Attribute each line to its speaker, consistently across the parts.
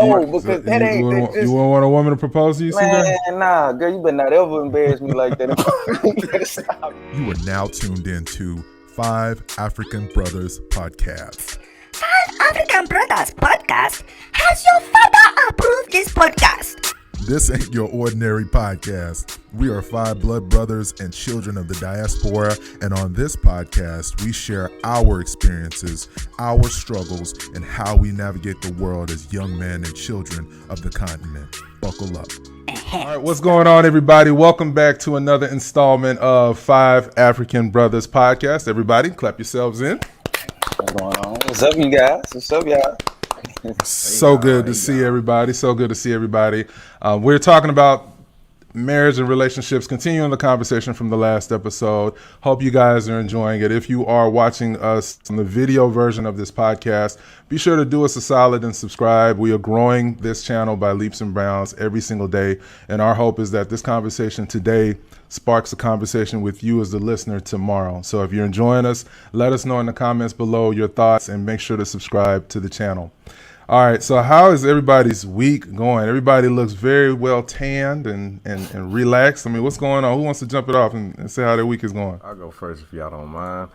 Speaker 1: because that
Speaker 2: you
Speaker 1: ain't that
Speaker 2: wouldn't
Speaker 1: just
Speaker 2: want a woman to propose to you, CJ?
Speaker 1: man. Nah, girl, you better not ever embarrass me like that. You better stop.
Speaker 3: You are now tuned into Five African Brothers Podcast.
Speaker 4: African Brothers Podcast? Has your father approved this podcast?
Speaker 3: This ain't your ordinary podcast. We are five blood brothers and children of the diaspora, and on this podcast, we share our experiences, our struggles, and how we navigate the world as young men and children of the continent. Buckle up.
Speaker 2: All right, what's going on, everybody? Welcome back to another installment of Five African Brothers Podcast. Everybody, clap yourselves in.
Speaker 1: What's going on? What's up, you guys? What's up, y'all?
Speaker 2: So good to see everybody. So good to see everybody. We're talking about marriage and relationships, continuing the conversation from the last episode. Hope you guys are enjoying it. If you are watching us on the video version of this podcast, be sure to do us a solid and subscribe. We are growing this channel by leaps and bounds every single day. And our hope is that this conversation today sparks a conversation with you as the listener tomorrow. So if you're enjoying us, let us know in the comments below your thoughts and make sure to subscribe to the channel. All right, so how is everybody's week going? Everybody looks very well tanned and relaxed. I mean, what's going on? Who wants to jump it off and say how their week is going?
Speaker 5: I'll go first if y'all don't mind.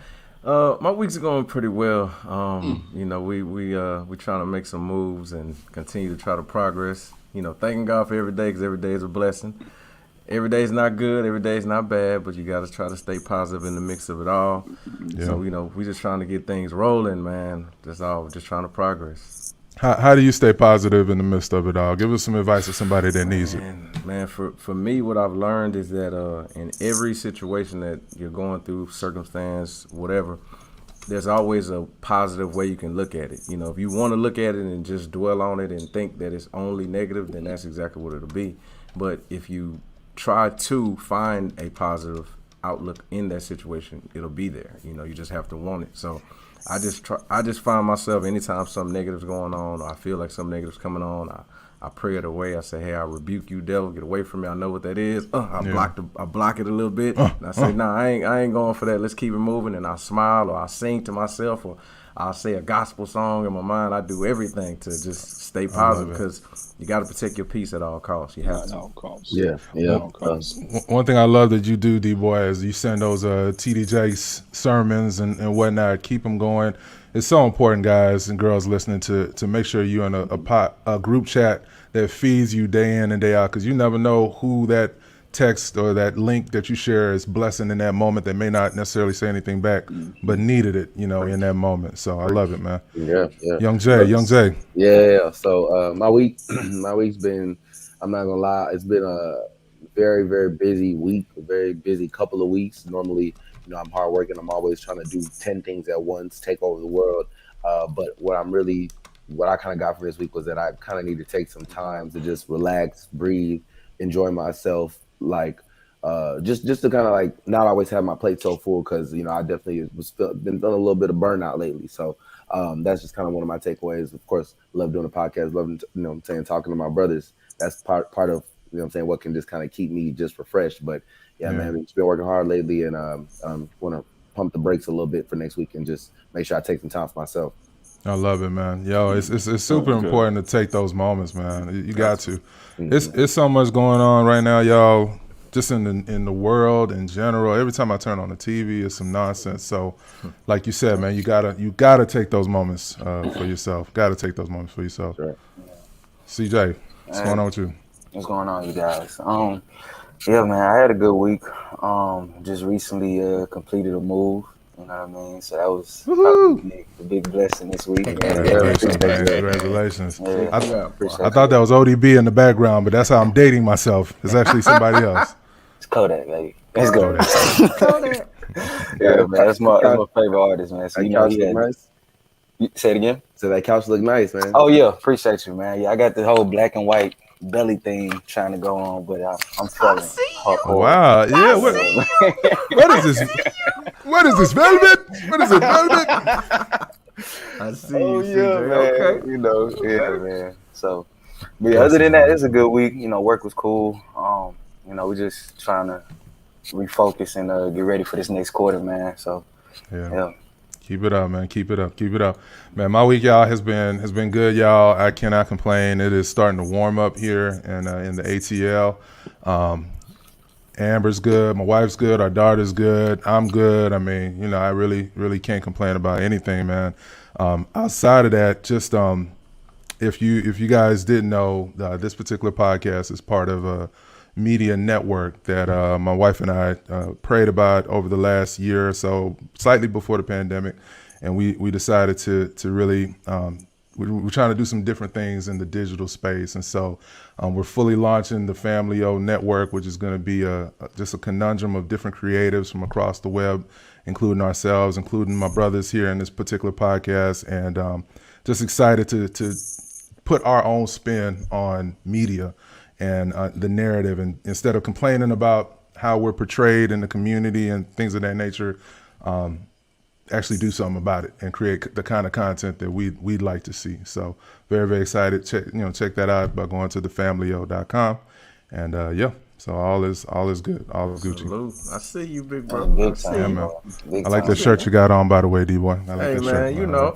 Speaker 5: My weeks are going pretty well. You know, we trying to make some moves and continue to try to progress. You know, thanking God for every day because every day is a blessing. Every day is not good, every day is not bad, but you got to try to stay positive in the mix of it all. Yeah. So, you know, we just trying to get things rolling, man. That's all. We're just trying to progress.
Speaker 2: How do you stay positive in the midst of it all? Give us some advice to somebody that needs it.
Speaker 5: Man, for me, what I've learned is that in every situation that you're going through, circumstance, whatever, there's always a positive way you can look at it. You know, if you want to look at it and just dwell on it and think that it's only negative, then that's exactly what it'll be. But if you try to find a positive outlook in that situation, it'll be there. You know, you just have to want it. So I just find myself anytime something negative's going on or I feel like something negative's coming on, I pray it away. I say, hey, I rebuke you, devil, get away from me. I know what that is. I block it a little bit. And I say, nah, I ain't going for that. Let's keep it moving. And I smile or I sing to myself or I'll say a gospel song in my mind. I do everything to just stay positive because you got to protect your peace at all costs. You have to.
Speaker 1: At all costs.
Speaker 5: Yeah.
Speaker 2: One thing I love that you do, D-Boy, is you send those TDJ sermons and whatnot. Keep them going. It's so important, guys and girls listening, to make sure you're in a group chat that feeds you day in and day out, because you never know who that text or that link that you share is blessing in that moment that may not necessarily say anything back, but needed it, you know, in that moment. So I love it, man.
Speaker 6: Yeah.
Speaker 2: Young Jay.
Speaker 6: Yeah. So my week's been, I'm not gonna lie, it's been a very, very busy week, a very busy couple of weeks. Normally, you know, I'm hardworking. I'm always trying to do 10 things at once, take over the world. But what I kind of got from this week was that I kind of need to take some time to just relax, breathe, enjoy myself. Like, just to kind of like not always have my plate so full, because, you know, I definitely been feeling a little bit of burnout lately. So that's just kind of one of my takeaways. Of course, love doing a podcast, loving, you know what I'm saying, talking to my brothers. That's part of, you know what I'm saying, what can just kind of keep me just refreshed. But yeah, man, it's been working hard lately, and want to pump the brakes a little bit for next week and just make sure I take some time for myself.
Speaker 2: I love it, man. Yo, it's super important to take those moments, man. You got to. It's so much going on right now, y'all. Just in the world in general. Every time I turn on the TV, it's some nonsense. So, like you said, man, you gotta take those moments for yourself. Got to take those moments for yourself. Right. CJ, what's going on with you?
Speaker 1: What's going on, you guys? Yeah, man, I had a good week. Just recently completed a move. You know what I mean? So that was a big blessing this week.
Speaker 2: Congratulations, man. Congratulations.
Speaker 1: Yeah,
Speaker 2: I thought that was ODB in the background, but that's how I'm dating myself. It's actually somebody else.
Speaker 1: It's Kodak, baby. Let's go. Kodak. Yeah, man, that's my favorite artist, man. So, you know,
Speaker 6: nice.
Speaker 1: Say it again?
Speaker 6: So that couch look nice, man.
Speaker 1: Oh, yeah. Appreciate you, man. Yeah, I got the whole black and white belly thing trying to go on, but I'm feeling
Speaker 2: wow. Yeah. What is this? What is this, velvet? What is it, velvet?
Speaker 5: I see.
Speaker 1: Oh,
Speaker 5: you,
Speaker 1: yeah,
Speaker 5: CJ.
Speaker 1: man.
Speaker 5: Okay.
Speaker 1: You know, yeah, man. So, but other than that, it's a good week. You know, work was cool. You know, we're just trying to refocus and get ready for this next quarter, man. So, yeah.
Speaker 2: Keep it up, man. Keep it up. Keep it up, man. My week, y'all, has been good, y'all. I cannot complain. It is starting to warm up here in the ATL. Amber's good. My wife's good. Our daughter's good. I'm good. I mean, I really can't complain about anything, man. Outside of that, just if you guys didn't know, this particular podcast is part of a media network that my wife and I prayed about over the last year or so, slightly before the pandemic, and we decided to really we're trying to do some different things in the digital space, and so we're fully launching the Family O Network, which is going to be just a conundrum of different creatives from across the web, including ourselves, including my brothers here in this particular podcast, and just excited to put our own spin on media and the narrative, and instead of complaining about how we're portrayed in the community and things of that nature, actually do something about it and create the kind of content that we'd like to see. So very excited. Check that out by going to thefamilyo.com, and so all is good. All is Gucci.
Speaker 5: Salute. I see you, big bro.
Speaker 1: Big
Speaker 5: I see
Speaker 1: time,
Speaker 5: you.
Speaker 2: man.
Speaker 1: Big
Speaker 2: I like
Speaker 1: time.
Speaker 2: the shirt you got on, by the way, D-Boy. I like
Speaker 5: Hey
Speaker 2: that
Speaker 5: man,
Speaker 2: shirt.
Speaker 5: you know,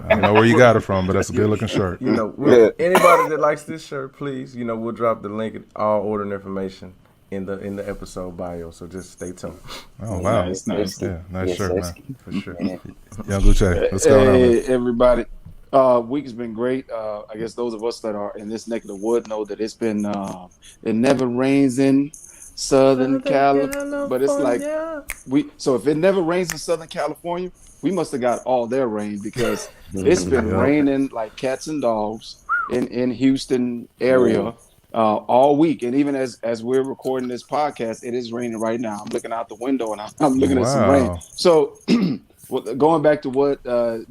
Speaker 2: I don't know where you got it from, but that's a good looking shirt.
Speaker 5: anybody that likes this shirt, please, we'll drop the link, all ordering information in the episode bio. So just stay tuned.
Speaker 2: Oh wow,
Speaker 7: Nice.
Speaker 2: Yeah, nice shirt, man.
Speaker 5: For sure.
Speaker 2: Young Gucci, what's going on, man?
Speaker 7: Hey, everybody. Week has been great. I guess those of us that are in this neck of the wood know that it's been it never rains in Southern California, but it's like so if it never rains in Southern California, we must have got all their rain, because it's been raining like cats and dogs in Houston area all week. And even as we're recording this podcast, it is raining right now. I'm looking out the window and I'm looking at some rain. So well, going back to what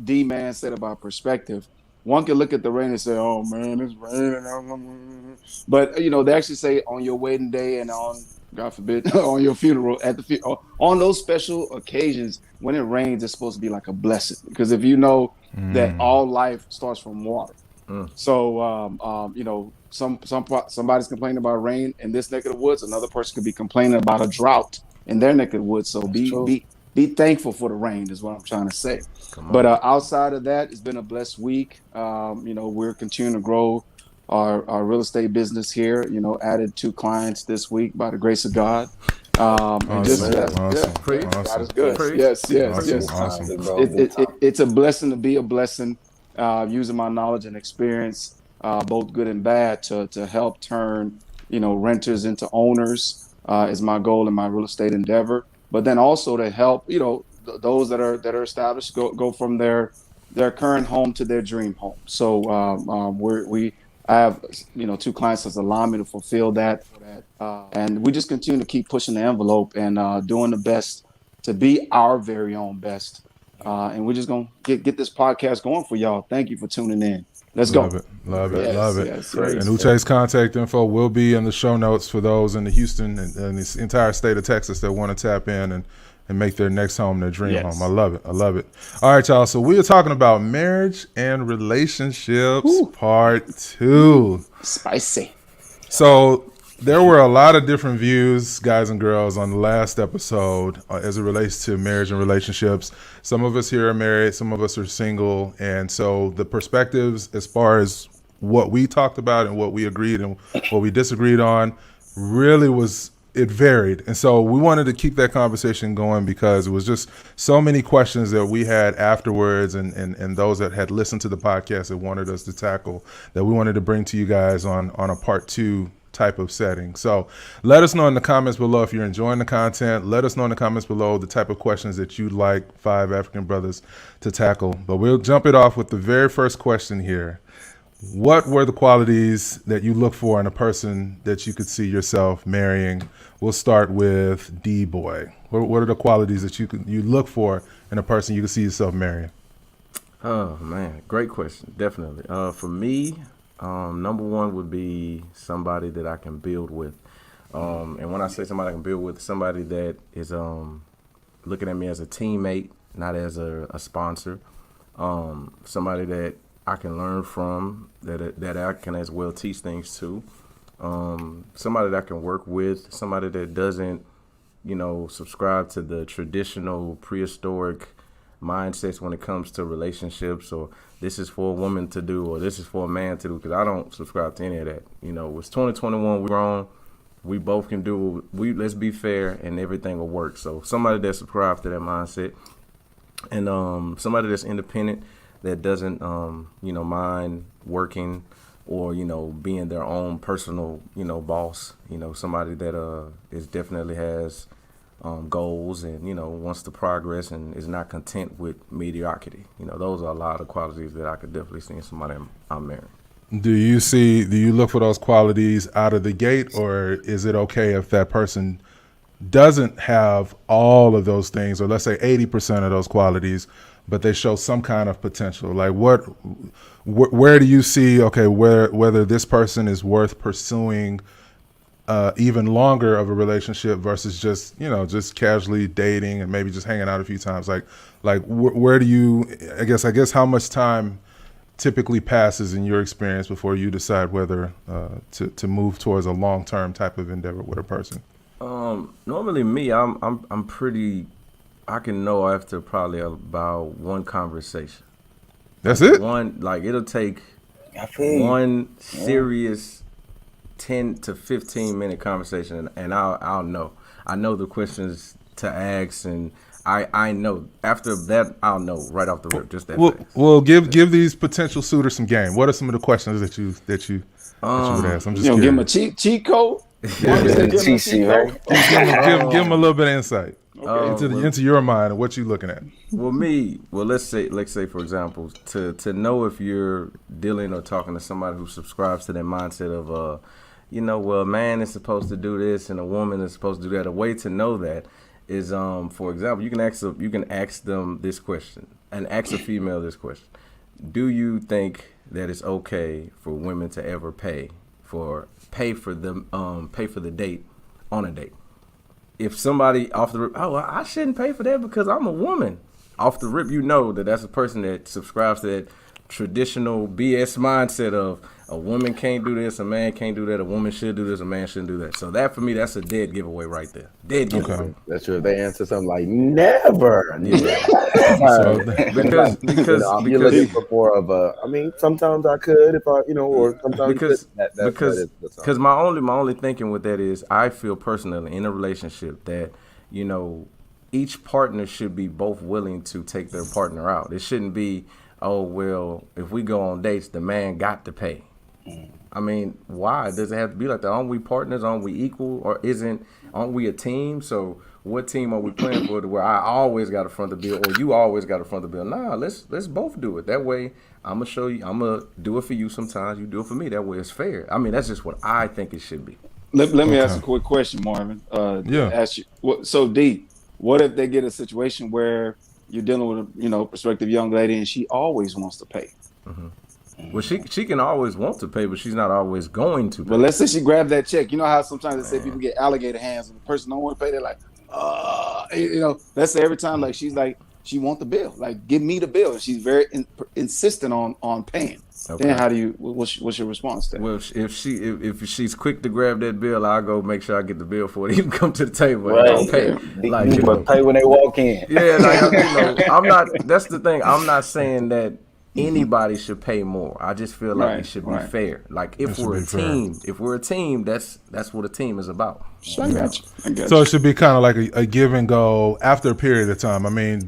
Speaker 7: D-Man said about perspective, one can look at the rain and say, oh man, it's raining. But they actually say on your wedding day and on, God forbid, on your funeral, on those special occasions when it rains, it's supposed to be like a blessing, because if you know that all life starts from water. So somebody's complaining about rain in this neck of the woods, another person could be complaining about a drought in their neck of the woods. So be thankful for the rain is what I'm trying to say. But outside of that, it's been a blessed week. We're continuing to grow our real estate business here. Added 2 clients this week by the grace of God. God is good. Yes.
Speaker 2: Awesome.
Speaker 7: It's a blessing to be a blessing, using my knowledge and experience, both good and bad, to help turn renters into owners is my goal in my real estate endeavor. But then also to help those that are established go from their current home to their dream home. So I have 2 clients that's allowing me to fulfill that, and we just continue to keep pushing the envelope and doing the best to be our very own best. And we're just gonna get this podcast going for y'all. Thank you for tuning in. Let's go.
Speaker 2: Love it.
Speaker 7: Yes.
Speaker 2: And Uche's contact info will be in the show notes for those in the Houston and this entire state of Texas that want to tap in and make their next home their dream home. I love it. All right, y'all. So we are talking about marriage and relationships, part 2.
Speaker 7: Spicy.
Speaker 2: So there were a lot of different views, guys and girls, on the last episode as it relates to marriage and relationships. Some of us here are married, some of us are single, and so the perspectives as far as what we talked about and what we agreed and what we disagreed on really it varied. And so we wanted to keep that conversation going because it was just so many questions that we had afterwards and those that had listened to the podcast that wanted us to tackle that we wanted to bring to you guys on a part 2 type of setting. So let us know in the comments below if you're enjoying the content. Let us know in the comments below the type of questions that you'd like 5 African brothers to tackle. But we'll jump it off with the very first question here. What were the qualities that you look for in a person that you could see yourself marrying? We'll start with D-Boy. What are the qualities that you look for in a person you could see yourself marrying?
Speaker 5: Oh man, great question. Definitely. For me, number 1 would be somebody that I can build with. And when I say somebody I can build with, somebody that is looking at me as a teammate, not as a sponsor. Somebody that I can learn from, that I can as well teach things to. Somebody that I can work with, somebody that doesn't subscribe to the traditional prehistoric mindsets when it comes to relationships, or this is for a woman to do, or this is for a man to do, because I don't subscribe to any of that. It's 2021, we're grown, we both can do, let's be fair, and everything will work. So somebody that subscribes to that mindset, and somebody that's independent, that doesn't mind working, or being their own personal boss, somebody that is definitely has goals, and wants to progress, and is not content with mediocrity. Those are a lot of qualities that I could definitely see in somebody I'm marrying.
Speaker 2: Do you look for those qualities out of the gate, or is it okay if that person doesn't have all of those things, or let's say 80% of those qualities, but they show some kind of potential? Like where do you see, okay, whether this person is worth pursuing even longer of a relationship versus just casually dating and maybe just hanging out a few times? Like where do you, I guess how much time typically passes in your experience before you decide whether to move towards a long-term type of endeavor with a person?
Speaker 5: Normally me, I'm pretty, I can know after probably about one conversation.
Speaker 2: That's it?
Speaker 5: It'll take one serious 10 to 15 minute conversation, and I'll know. I know the questions to ask, and I know after that I'll know right off the rip, just that fast.
Speaker 2: Well, give these potential suitors some game. What are some of the questions that you would ask? I'm just
Speaker 7: give them a cheat code.
Speaker 2: Give them a little bit of insight into your mind and what you're looking at.
Speaker 5: Let's say for example, to know if you're dealing or talking to somebody who subscribes to that mindset of a man is supposed to do this and a woman is supposed to do that. A way to know that is, for example, you can ask them this question, and ask a female this question: do you think that it's okay for women to ever pay for the date on a date? If somebody off the rip, I shouldn't pay for that because I'm a woman. Off the rip, that's a person that subscribes to that traditional BS mindset of a woman can't do this, a man can't do that, a woman should do this, a man shouldn't do that. So that for me, that's a dead giveaway right there. Dead giveaway.
Speaker 6: Okay. That's true. If they answer something like never,
Speaker 5: because
Speaker 6: you're looking for more of a. I mean, sometimes I could if I, or sometimes
Speaker 5: because my only thinking with that is I feel personally in a relationship that each partner should be both willing to take their partner out. It shouldn't be, oh, well, if we go on dates, the man got to pay. I mean, why does it have to be like that? Aren't we partners? Aren't we equal? Or aren't we a team? So what team are we playing for to where I always got to front the bill or you always got to front the bill? Nah, let's both do it. That way I'm going to show you, I'm going to do it for you sometimes, you do it for me. That way it's fair. I mean, that's just what I think it should be.
Speaker 7: Let me ask a quick question, Marvin. Ask you. So D, what if they get a situation where you're dealing with a prospective young lady and she always wants to pay?
Speaker 5: Mm-hmm. Well, she can always want to pay, but she's not always going to pay.
Speaker 7: But let's say she grabbed that check. You know how sometimes they say people get alligator hands and the person don't want to pay. They're like, let's say every time she's like, she want the bill, like give me the bill. And she's very insistent on paying. Okay. Then how do you? What's your response to that?
Speaker 5: Well, if she's quick to grab that bill, I'll go make sure I get the bill for it. Even come to the table and don't pay.
Speaker 1: Pay when they walk in.
Speaker 5: Yeah, I'm not. That's the thing. I'm not saying that anybody should pay more. I just feel like it should be fair. Like if we're a team, that's what a team is about.
Speaker 7: I got you.
Speaker 2: So it should be kind of like a give and go after a period of time. I mean,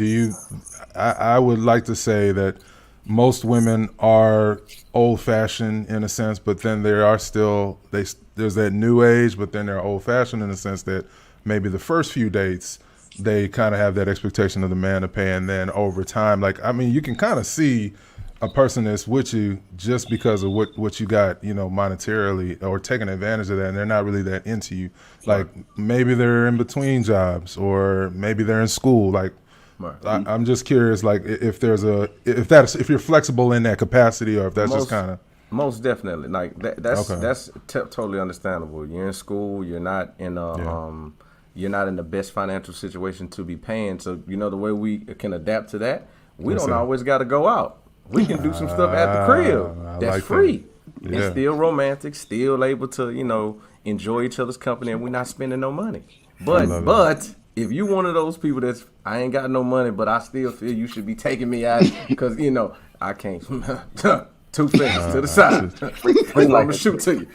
Speaker 2: I would like to say that most women are old-fashioned in a sense, but then there are still there's that new age, but then they're old-fashioned in the sense that maybe the first few dates they kind of have that expectation of the man to pay, and then over time, you can kind of see a person that's with you just because of what you got, monetarily, or taking advantage of that, and they're not really that into you. Like maybe they're in between jobs, or maybe they're in school. I'm just curious, if you're flexible in that capacity, or if that's just kind of.
Speaker 5: Most definitely, that's totally understandable. You're in school, you're not in you're not in the best financial situation to be paying. So the way we can adapt to that, we don't always got to go out. We can do some stuff at the crib. That's free. Yeah. And still romantic, still able to enjoy each other's company, and we're not spending no money. But if you one of those people that's I ain't got no money, but I still feel you should be taking me out because I can't. Two fingers to the side.
Speaker 1: Free
Speaker 5: I'm
Speaker 1: like
Speaker 5: gonna shoot to you.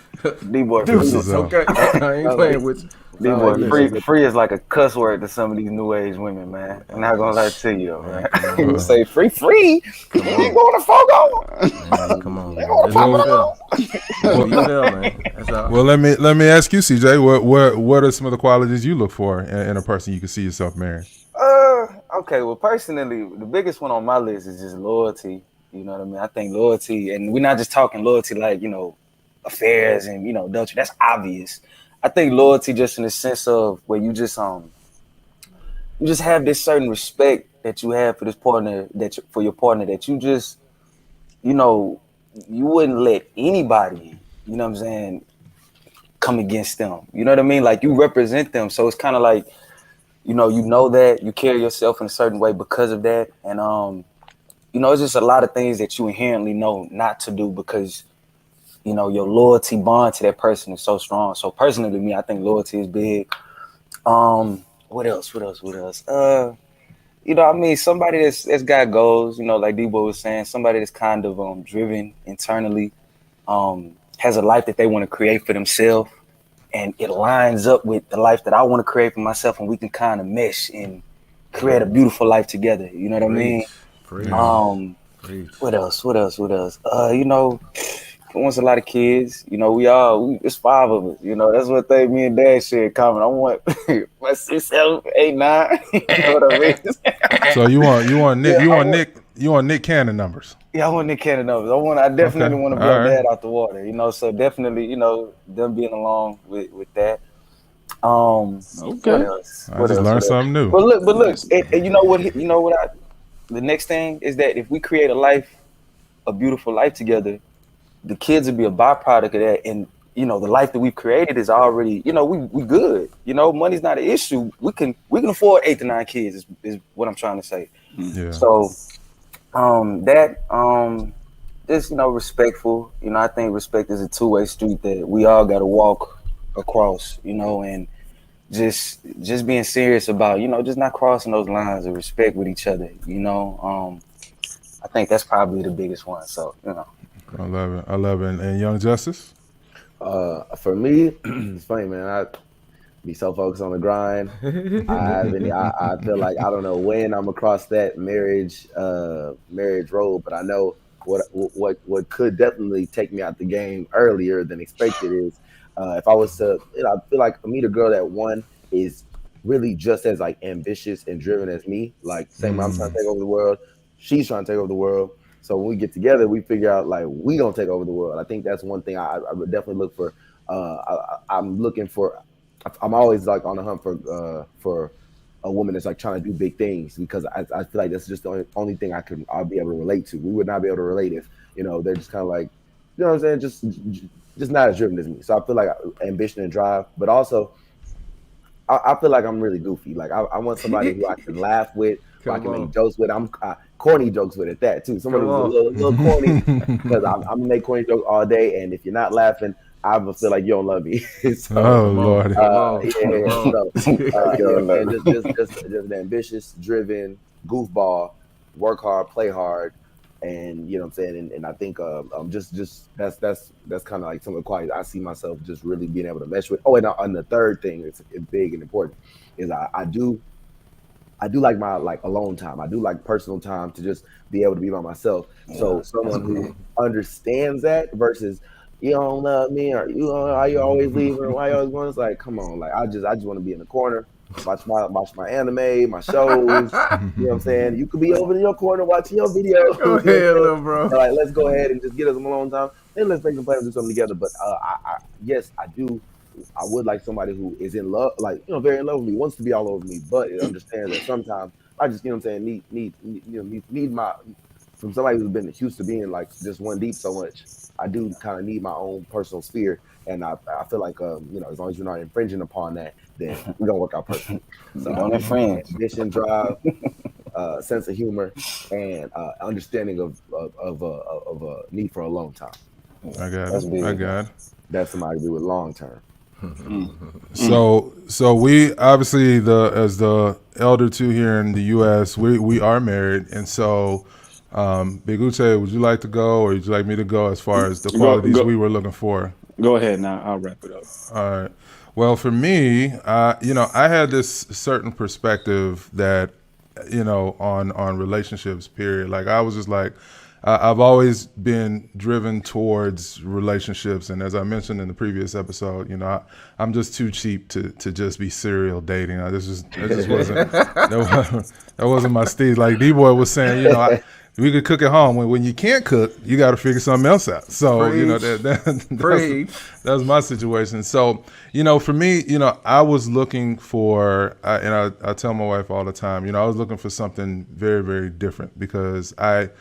Speaker 1: D-boy.
Speaker 5: Deuces, okay? I ain't playing with you.
Speaker 1: D-boy, free is like a cuss word to some of these new age women, man. I'm not gonna lie to you, though, man. You say free, you ain't going to Fogo.
Speaker 5: Come on, man. That's how you feel, man. That's all.
Speaker 2: Well, let me ask you, CJ. What are some of the qualities you look for in a person you can see yourself marrying?
Speaker 1: Okay. Well, personally, the biggest one on my list is just loyalty. You know what I mean? I think loyalty, and we're not just talking loyalty like, affairs and, adultery. That's obvious. I think loyalty just in the sense of where you just have this certain respect that you have for this partner, for your partner, that you just, you wouldn't let anybody, you know what I'm saying, come against them. You know what I mean? Like, you represent them. So it's kind of like, you know that you carry yourself in a certain way because of that. And, it's just a lot of things that you inherently know not to do because, your loyalty bond to that person is so strong. So personally, to me, I think loyalty is big. What else? Somebody that's got goals, like Debo was saying, somebody that's kind of driven internally, has a life that they want to create for themselves, and it lines up with the life that I want to create for myself, and we can kind of mesh and create a beautiful life together. You know what I mean? What else? Wants a lot of kids. It's 5 of us. That's what me and Dad shared common. I want 6, 7, 8, 9. You know what I mean?
Speaker 2: So you want Nick Cannon numbers?
Speaker 1: Yeah, I want Nick Cannon numbers. I definitely want to blow Dad out the water. So definitely, them being along with that.
Speaker 7: Okay.
Speaker 1: What else?
Speaker 2: I just learned something new.
Speaker 1: But look, and you know what? The next thing is that if we create a beautiful life together, the kids will be a byproduct of that. And, the life that we've created is already, we good. Money's not an issue. We can afford 8 to 9 kids is what I'm trying to say.
Speaker 2: Yeah.
Speaker 1: So, just, respectful. I think respect is a 2-way street that we all got to walk across, and just being serious about, just not crossing those lines of respect with each other, I think that's probably the biggest one. So,
Speaker 2: I love it. And Young Justice?
Speaker 6: For me, it's funny, man. I be so focused on the grind. I feel like I don't know when I'm across that marriage road, but I know what could definitely take me out the game earlier than expected is if I was to, I feel like meet a girl that one is really just as like ambitious and driven as me. Like same, I'm trying to take over the world. She's trying to take over the world. So when we get together, we figure out like we gonna take over the world. I think that's one thing I would definitely look for. I'm always like on the hunt for a woman that's like trying to do big things because I feel like that's just the only thing I'll be able to relate to. We would not be able to relate if they're just kind of like what I'm saying, just not as driven as me. So I feel like ambition and drive, but also I feel like I'm really goofy. Like I want somebody who I can laugh with, who I can make jokes with. I'm corny jokes with at that too. Somebody who's a little corny because I'm gonna make corny jokes all day, and if you're not laughing, I would feel like you don't love me. So,
Speaker 2: Lord.
Speaker 6: Just an ambitious, driven, goofball, work hard, play hard, and you know what I'm saying. And I think just that's kind of like some of the qualities I see myself just really being able to mesh with. Oh, and the third thing it's big and important is I do like my alone time. I do like personal time to just be able to be by myself. So someone who understands that versus you don't love me or why you always leaving or why you always going. It's like, come on, like I just want to be in the corner, watch my anime, my shows. You know what I'm saying? You could be over in your corner watching your videos.
Speaker 5: Go ahead, little bro.
Speaker 6: So, like, let's go ahead and just get us some alone time and let's make some plans and do something together. But I would like somebody who is in love, like, very in love with me, wants to be all over me, but it understands that sometimes I just, need my, from somebody who's been used to being like just one deep so much, I do kind of need my own personal sphere. And I feel like, as long as you're not infringing upon that, then we're going to work out perfectly. So
Speaker 1: don't infringe.
Speaker 6: Ambition, drive, sense of humor, and understanding of a need for a long time.
Speaker 2: I got it.
Speaker 6: That's somebody to do with long term.
Speaker 2: So we obviously as the elder two here in the U.S. we are married, and so Big Uche, would you like to go, or would you like me to go as far as the qualities we were looking for?
Speaker 7: Go ahead now. I'll wrap it up.
Speaker 2: All right. Well, for me, I had this certain perspective that, on relationships. Period. Like I was just like, I've always been driven towards relationships, and as I mentioned in the previous episode, I'm just too cheap to just be serial dating. That just wasn't that wasn't my stage. Like D-Boy was saying, we could cook at home. When you can't cook, you got to figure something else out. So that was my situation. So for me, I was looking for, and I tell my wife all the time, I was looking for something very, very different, because I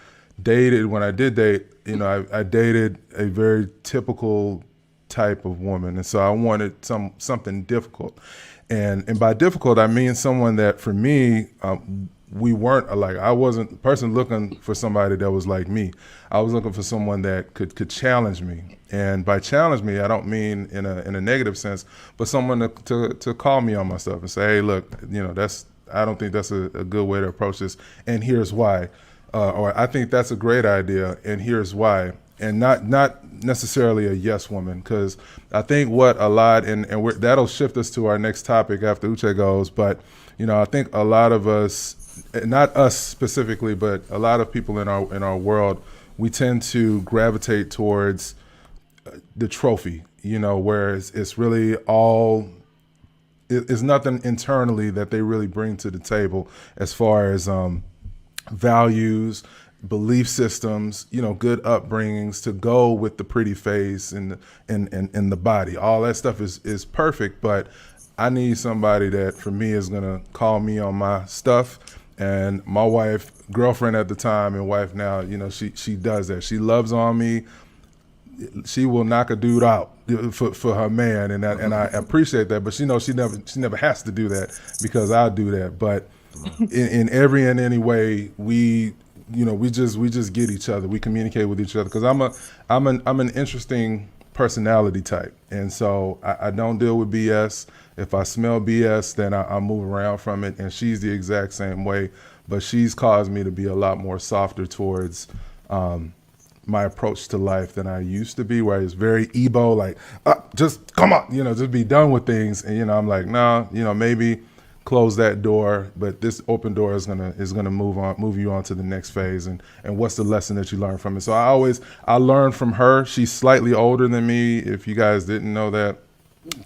Speaker 2: dated, when I did date, I dated a very typical type of woman, and so I wanted something difficult, and by difficult I mean someone that for me, we weren't alike. I wasn't the person looking for somebody that was like me. I was looking for someone that could challenge me, and by challenge me, I don't mean in a negative sense, but someone to call me on my stuff and say, hey, look, I don't think that's a good way to approach this, and here's why. Or I think that's a great idea, and here's why. And not necessarily a yes woman, because I think what a lot, and that'll shift us to our next topic after Uche goes, but I think a lot of us, not us specifically, but a lot of people in our world, we tend to gravitate towards the trophy, where it's really all, it's nothing internally that they really bring to the table as far as values, belief systems, good upbringings to go with the pretty face and the body. All that stuff is perfect, but I need somebody that for me is gonna call me on my stuff. And my wife, girlfriend at the time and wife now, she does that. She loves on me. She will knock a dude out for her man, and I appreciate that. But she never has to do that, because I'll do that. But in every and any way, we just get each other. We communicate with each other, because I'm an interesting personality type, and so I don't deal with BS. If I smell BS, then I move around from it. And she's the exact same way, but she's caused me to be a lot more softer towards my approach to life than I used to be, where I was very ebo, like just come on, just be done with things. And I'm like, nah, maybe close that door, but this open door is gonna move you on to the next phase, and what's the lesson that you learn from it. So I learned from her. She's slightly older than me, if you guys didn't know that,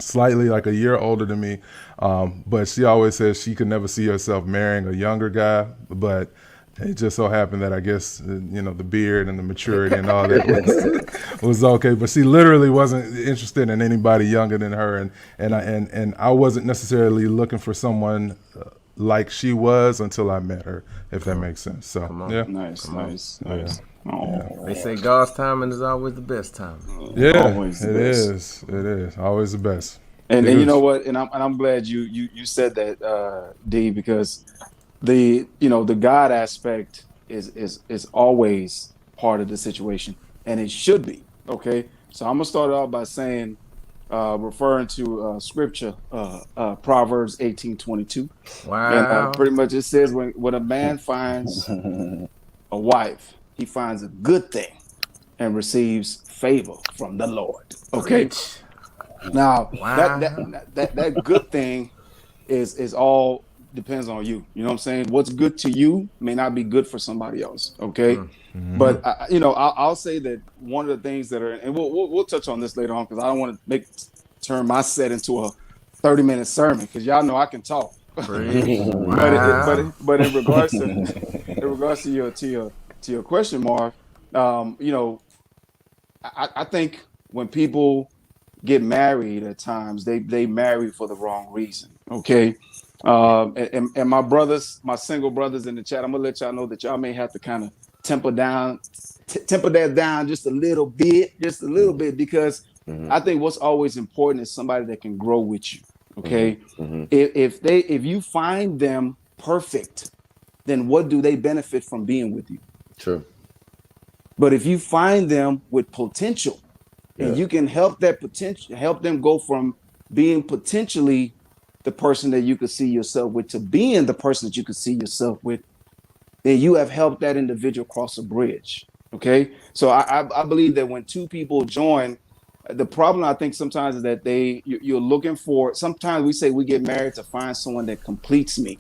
Speaker 2: slightly, like a year older than me, but she always says she could never see herself marrying a younger guy, but it just so happened that I guess the beard and the maturity and all that was okay. But she literally wasn't interested in anybody younger than her, and I wasn't necessarily looking for someone like she was until I met her, if that makes sense. So yeah,
Speaker 7: nice.
Speaker 2: Yeah.
Speaker 5: Oh. They say God's timing is always the best time.
Speaker 2: Yeah,
Speaker 7: always
Speaker 2: it is always the best.
Speaker 7: And you know what? And I'm glad you said that, D, because the God aspect is always part of the situation, and it should be. Okay, so I'm gonna start off by saying, referring to scripture, Proverbs 18:22.
Speaker 5: Wow.
Speaker 7: And pretty much it says, when a man finds a wife, he finds a good thing and receives favor from the Lord. Okay. Now that good thing is all depends on you. You know what I'm saying? What's good to you may not be good for somebody else. Okay. Mm-hmm. But I'll say that one of the things that are, and we'll touch on this later on, because I don't want to turn my set into a 30-minute sermon, because y'all know I can talk. But in regards to your question, Marv, I think when people get married, at times they marry for the wrong reason. Okay. And my single brothers in the chat, I'm gonna let y'all know that y'all may have to kind of temper that down just a little bit, because I think what's always important is somebody that can grow with you. Okay. Mm-hmm. If you find them perfect, then what do they benefit from being with you?
Speaker 6: True.
Speaker 7: But if you find them with potential, and you can help them go from being potentially the person that you could see yourself with to being the person that you could see yourself with, then you have helped that individual cross a bridge. Okay. So I believe that when two people join, the problem I think sometimes is that you're looking for, sometimes we say we get married to find someone that completes me.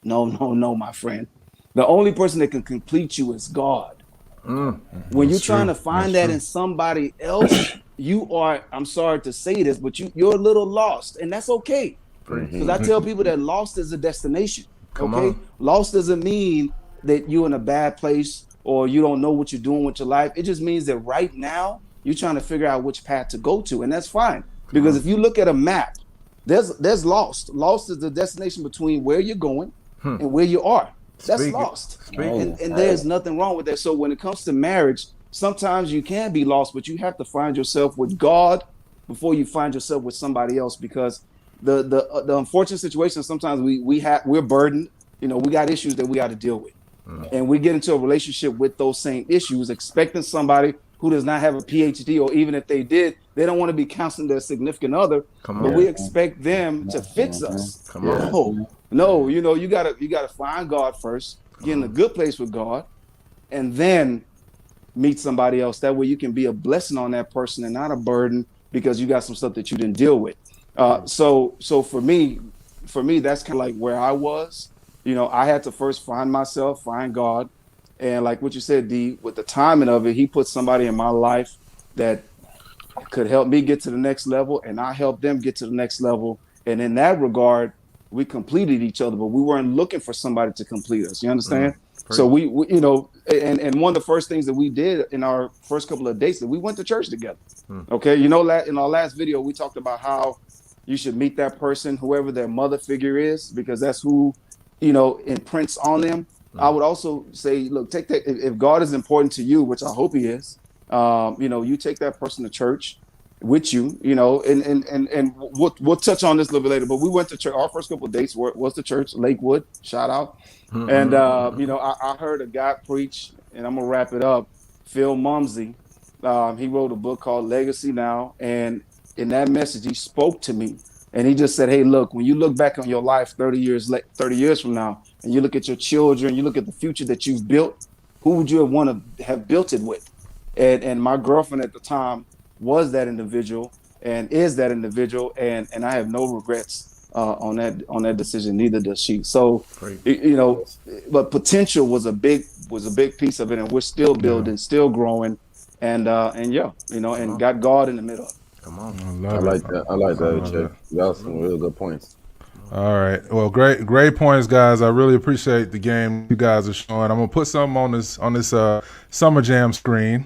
Speaker 7: No, no, no, my friend. The only person that can complete you is God. When you're
Speaker 2: That's
Speaker 7: trying
Speaker 2: true.
Speaker 7: to find that in somebody else, you are, I'm sorry to say this, but you're a little lost, and that's okay.
Speaker 5: Preach.
Speaker 7: Because I tell people that lost is a destination.
Speaker 5: Come
Speaker 7: Okay.
Speaker 5: on.
Speaker 7: Lost doesn't mean that you're in a bad place or you don't know what you're doing with your life. It just means that right now you're trying to figure out which path to go to. And that's fine.
Speaker 5: Come
Speaker 7: Because
Speaker 5: on.
Speaker 7: if you look at a map, there's lost. Lost is the destination between where you're going and where you are. That's
Speaker 5: Speak it.
Speaker 7: lost.
Speaker 5: Speak it.
Speaker 7: And there's nothing wrong with that. So when it comes to marriage, sometimes you can be lost, but you have to find yourself with God before you find yourself with somebody else, because the unfortunate situation, sometimes we're burdened. We got issues that we got to deal with, and we get into a relationship with those same issues, expecting somebody who does not have a PhD, or even if they did, they don't want to be counseling their significant other,
Speaker 5: Come
Speaker 7: but
Speaker 5: on.
Speaker 7: we expect them to fix us.
Speaker 5: Come on.
Speaker 7: No, you gotta find God first, get in a good place with God, and then meet somebody else. That way you can be a blessing on that person and not a burden, because you got some stuff that you didn't deal with. So for me, that's kind of like where I was. I had to first find myself, find God. And like what you said, D, with the timing of it, he put somebody in my life that could help me get to the next level, and I helped them get to the next level. And in that regard, we completed each other, but we weren't looking for somebody to complete us. You understand? So
Speaker 5: Preach.
Speaker 7: and one of the first things that we did in our first couple of dates, that we went to church together. Okay, in our last video, we talked about how you should meet that person, whoever their mother figure is, because that's who imprints on them. I would also say, look, take that, if God is important to you, which I hope He is. You take that person to church with you, and we'll touch on this a little bit later. But we went to church. Our first couple of dates was the church, Lakewood. Shout out. And I heard a guy preach, and I'm gonna wrap it up. Phil Mumsey, he wrote a book called Legacy Now, and in that message, he spoke to me, and he just said, "Hey, look, when you look back on your life 30 years from now, and you look at your children, you look at the future that you've built, who would you want to have built it with?" And my girlfriend at the time was that individual and is that individual, and I have no regrets on that decision. Neither does she. So
Speaker 5: Preach.
Speaker 7: but potential was a big piece of it, and we're still building, still growing, and and got God in the middle of it.
Speaker 5: Come on.
Speaker 2: I
Speaker 6: I
Speaker 2: love
Speaker 6: like
Speaker 2: it.
Speaker 6: that. I like that,
Speaker 2: love
Speaker 6: Chuck. That was some real good points.
Speaker 2: All right. Well, great points, guys. I really appreciate the game you guys are showing. I'm gonna put something on this Summer Jam screen,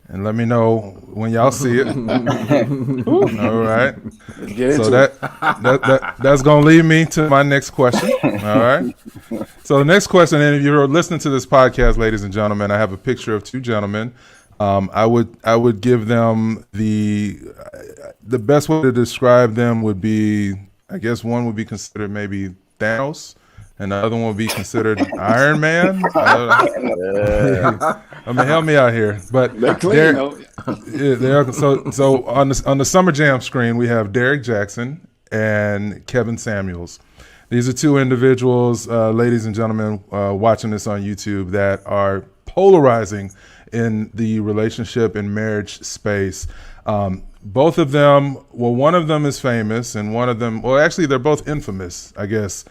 Speaker 2: and let me know when y'all see it. All right.
Speaker 7: Let's get
Speaker 2: So
Speaker 7: into it.
Speaker 2: that's gonna lead me to my next question. All right. So the next question, and if you're listening to this podcast, ladies and gentlemen, I have a picture of two gentlemen. I would give them the best way to describe them would be, I guess one would be considered maybe Thanos, and the other one would be considered Iron Man. I mean, help me out here. But
Speaker 7: They're clean, though.
Speaker 2: so on the Summer Jam screen, we have Derrick Jaxn and Kevin Samuels. These are two individuals, ladies and gentlemen, watching this on YouTube, that are polarizing in the relationship and marriage space. Both of them, well, one of them is famous, and one of them, well, actually, they're both infamous, I guess,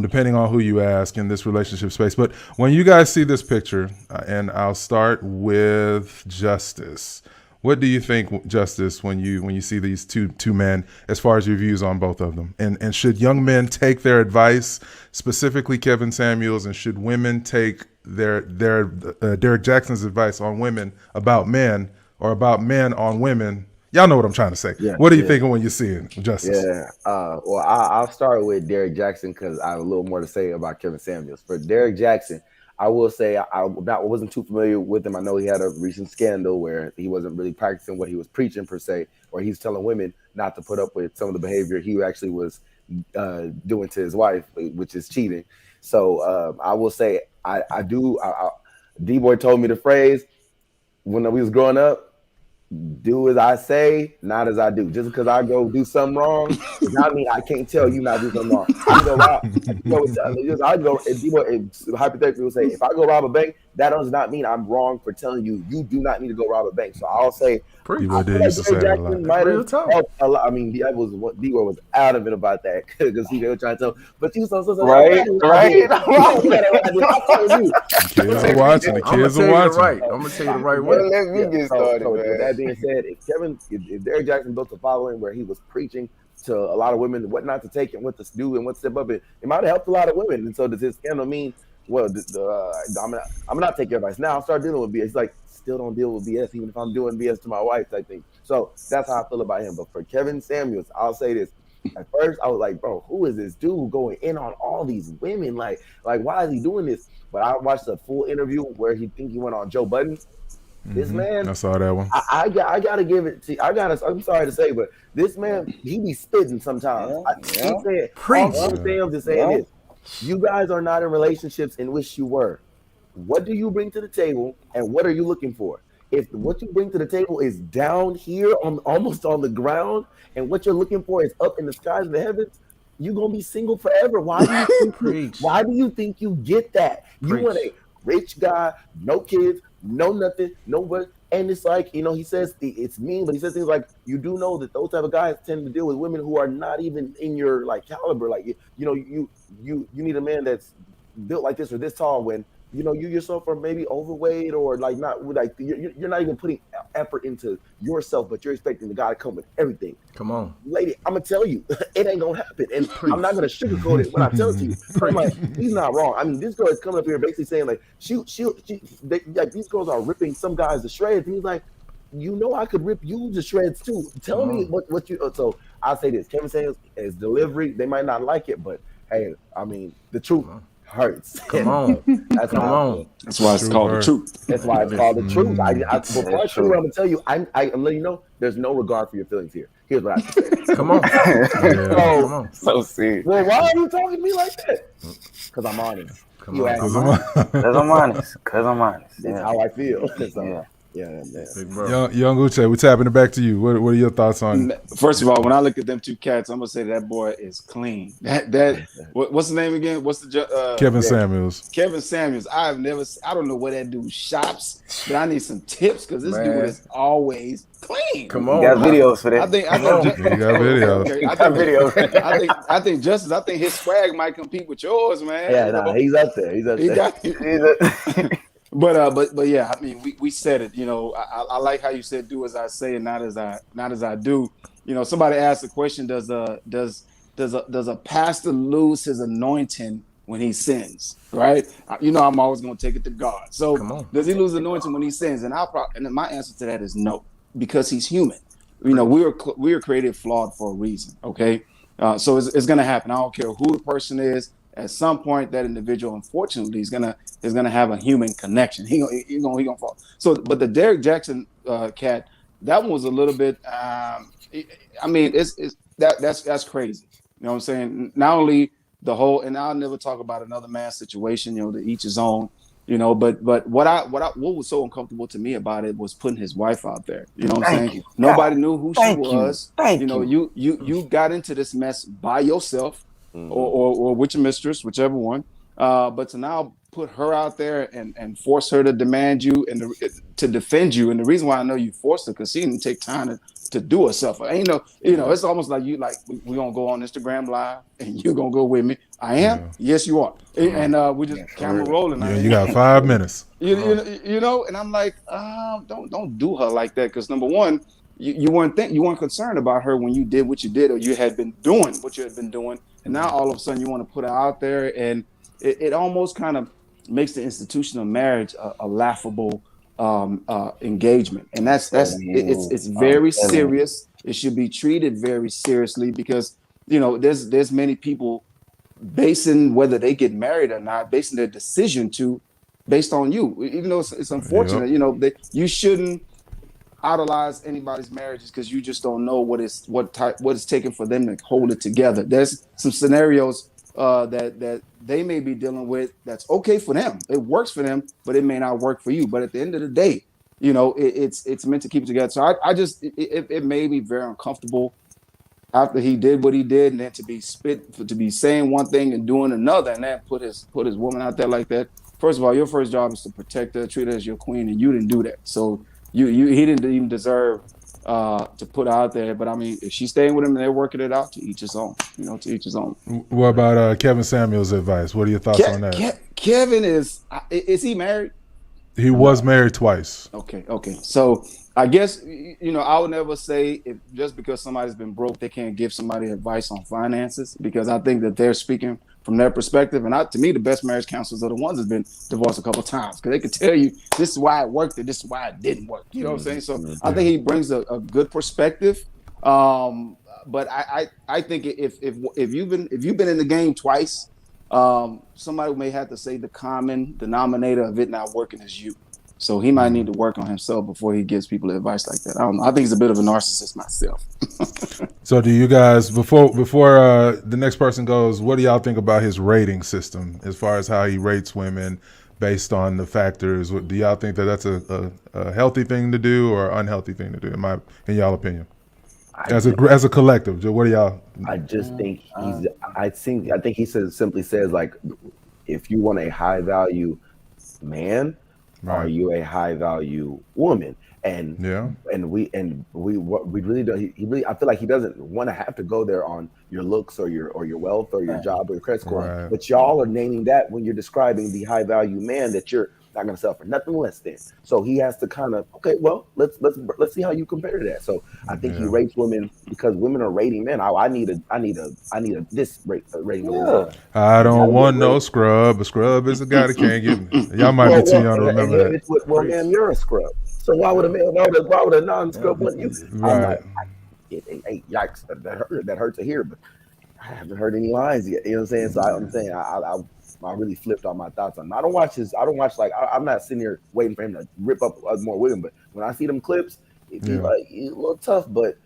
Speaker 2: depending on who you ask in this relationship space. But when you guys see this picture, and I'll start with Justice. What do you think, Justice, when you see these two men, as far as your views on both of them? And should young men take their advice, specifically Kevin Samuels, and should women take their Derrick Jaxn's advice on women about men, or about men on women? Y'all know what I'm trying to say.
Speaker 6: Yeah,
Speaker 2: What are you thinking when you see it, Justice?
Speaker 6: Yeah. Well, I'll start with Derrick Jaxn because I have a little more to say about Kevin Samuels. For Derrick Jaxn, I will say I wasn't too familiar with him. I know he had a recent scandal where he wasn't really practicing what he was preaching per se, or he's telling women not to put up with some of the behavior he actually was doing to his wife, which is cheating. So I will say D-Boy told me the phrase when we was growing up: do as I say, not as I do. Just because I go do something wrong does not mean I can't tell you not to do something wrong. I can go rob. I go. And people hypothetically will say, if I go rob a bank, that does not mean I'm wrong for telling you you do not need to go rob a bank. So I'll say,
Speaker 2: D-Boy
Speaker 6: I feel
Speaker 2: did
Speaker 6: like
Speaker 2: used to say
Speaker 6: Derrick
Speaker 2: that a lot.
Speaker 6: Jaxn might
Speaker 5: Real
Speaker 6: have
Speaker 5: talk.
Speaker 6: helped a lot. I mean, that was what D-Boy was adamant about that because they were trying to tell. But you so
Speaker 1: Right, right.
Speaker 6: You I told you.
Speaker 2: Kids are watching. The
Speaker 5: I'm gonna
Speaker 2: kids
Speaker 5: tell
Speaker 2: are
Speaker 5: you the
Speaker 2: watching.
Speaker 5: right. I'm gonna tell you the right
Speaker 1: Well,
Speaker 5: way.
Speaker 1: let me get started,
Speaker 6: So with
Speaker 1: man.
Speaker 6: that being said, if Derrick Jaxn built a following where he was preaching to a lot of women what not to take and what to do and what to step up, it might have helped a lot of women. And so does his scandal mean? Well, I'm not taking your advice now. I'll start dealing with BS. He's like, still don't deal with BS, even if I'm doing BS to my wife, I think. So that's how I feel about him. But for Kevin Samuels, I'll say this. At first, I was like, bro, who is this dude going in on all these women? Like, why is he doing this? But I watched a full interview where he went on Joe Budden. This man,
Speaker 2: I saw that one.
Speaker 6: I gotta give it to. I'm sorry to say, but this man, he be spitting sometimes. He said, all I'm saying is saying this: you guys are not in relationships in which you were. What do you bring to the table, and what are you looking for? If what you bring to the table is down here on almost on the ground, and what you're looking for is up in the skies and the heavens, you're gonna be single forever. Why do you think you get that? You want a rich guy, no kids, no nothing, no work. And it's like, he says it's mean, but he says things like, you do know that those type of guys tend to deal with women who are not even in your like caliber. Like, you need a man that's built like this or this tall when you yourself are maybe overweight or like not like you're not even putting effort into yourself, but you're expecting the guy to come with everything.
Speaker 5: Come on,
Speaker 6: lady, I'm gonna tell you, it ain't gonna happen, and I'm not gonna sugarcoat it when I tell it to you. I'm like, he's not wrong. I mean, this girl is coming up here basically saying like, these girls are ripping some guys to shreds, and he's like, I could rip you to shreds too. Tell me what you. So I'll say this: Kevin Samuels, his delivery, they might not like it, but hey, I mean, the truth hurts.
Speaker 5: Come on.
Speaker 6: That's
Speaker 7: That's why it's called the truth.
Speaker 6: That's why it's called the truth. Before I'm gonna tell you, I'm letting you know there's no regard for your feelings here. Here's what I say.
Speaker 5: Come on.
Speaker 6: Come
Speaker 5: on.
Speaker 1: So serious.
Speaker 6: Well, why are you talking to me like that? Because I'm honest.
Speaker 2: Because I'm
Speaker 1: honest.
Speaker 6: That's how I feel. So, yeah.
Speaker 2: Young Uche, we're tapping it back to you. What are your thoughts on?
Speaker 7: First of all, when I look at them two cats, I'm gonna say that boy is clean. What's the name again? What's the
Speaker 2: Kevin Samuels?
Speaker 7: Kevin Samuels. I don't know where that dude shops, but I need some tips because this dude is always clean.
Speaker 5: Come on,
Speaker 1: you got videos for that.
Speaker 2: You got videos.
Speaker 7: Okay, I think Justice. I think his swag might compete with yours, man.
Speaker 6: Yeah, he's up there. He's up there.
Speaker 7: But yeah, I mean, we said it. I like how you said "do as I say" and not as I do. Somebody asked the question: Does a pastor lose his anointing when he sins? Right? I'm always going to take it to God. So does he lose anointing when he sins? And my answer to that is no, because he's human. We are created flawed for a reason. Okay, so it's going to happen. I don't care who the person is. At some point, that individual, unfortunately, is gonna have a human connection. He gonna fall. So, but the Derrick Jaxn cat, that one was a little bit. I mean, that's crazy. You know what I'm saying? Not only the whole, and I'll never talk about another man's situation. To each his own. But what was so uncomfortable to me about it was putting his wife out there. You know what I'm saying? Nobody knew who she was. You got into this mess by yourself. Or with your mistress, whichever one. But to now put her out there and force her to demand you and to defend you. And the reason why I know you forced her, because she didn't take time to do herself. It's almost like we gonna go on Instagram Live and you gonna go with me. I am. Yeah. Yes, you are. And we just camera rolling.
Speaker 2: Yeah, you got 5 minutes.
Speaker 7: And I'm like, don't do her like that, because number one, you weren't concerned about her when you did what you did, or you had been doing what you had been doing. And now all of a sudden you want to put her out there, and it almost kind of makes the institution of marriage a laughable engagement. And it's very serious. It should be treated very seriously, because there's many people basing whether they get married or not, basing their decision based on you. Even though it's unfortunate, you shouldn't idolize anybody's marriages, because you just don't know what it's taking for them to hold it together. There's some scenarios that they may be dealing with that's okay for them. It works for them, but it may not work for you. But at the end of the day, it's meant to keep it together. So I just it made me very uncomfortable after he did what he did, and then to be saying one thing and doing another, and then put his woman out there like that. First of all, your first job is to protect her, treat her as your queen, and you didn't do that. So he didn't even deserve to put her out there. But I mean, if she's staying with him and they're working it out, to each his own. To each his own.
Speaker 2: What about Kevin Samuels' advice? What are your thoughts on that?
Speaker 7: Kevin is he married?
Speaker 2: He was married twice.
Speaker 7: Okay. So I guess I would never say if just because somebody's been broke, they can't give somebody advice on finances, because I think that they're speaking from their perspective. And to me, the best marriage counselors are the ones that's been divorced a couple of times, because they can tell you this is why it worked and this is why it didn't work. You know what I'm saying? So I think he brings a good perspective. But I think if you've been in the game twice, somebody may have to say the common denominator of it not working is you. So he might need to work on himself before he gives people advice like that. I don't know. I think he's a bit of a narcissist myself.
Speaker 2: So do you guys, before the next person goes, what do y'all think about his rating system as far as how he rates women based on the factors? Do y'all think that that's a healthy thing to do or unhealthy thing to do, in y'all opinion? As a collective, what do y'all?
Speaker 6: I just think I think he simply says, like, if you want a high value man, are you a high value woman? And we really don't. He really, I feel like he doesn't want to have to go there on your looks or your wealth or your job or your credit score. Right. But y'all are naming that when you're describing the high value man that you're not going to sell for nothing less than. So he has to kind of, okay, well, let's see how you compare to that. So I think he rates women because women are rating men. I need a this rating. Yeah.
Speaker 2: I don't want no scrub. A scrub is a guy that can't get me. Y'all might be too young to remember that.
Speaker 6: Well, man, you're a scrub. So why would a non-scrub want you?
Speaker 2: Right.
Speaker 6: Yikes, that hurts to hear, but I haven't heard any lines yet. You know what I'm saying? So I'm saying I really flipped all my thoughts on him. I don't watch I'm not sitting here waiting for him to rip up more with him, but when I see them clips, he's a little tough, but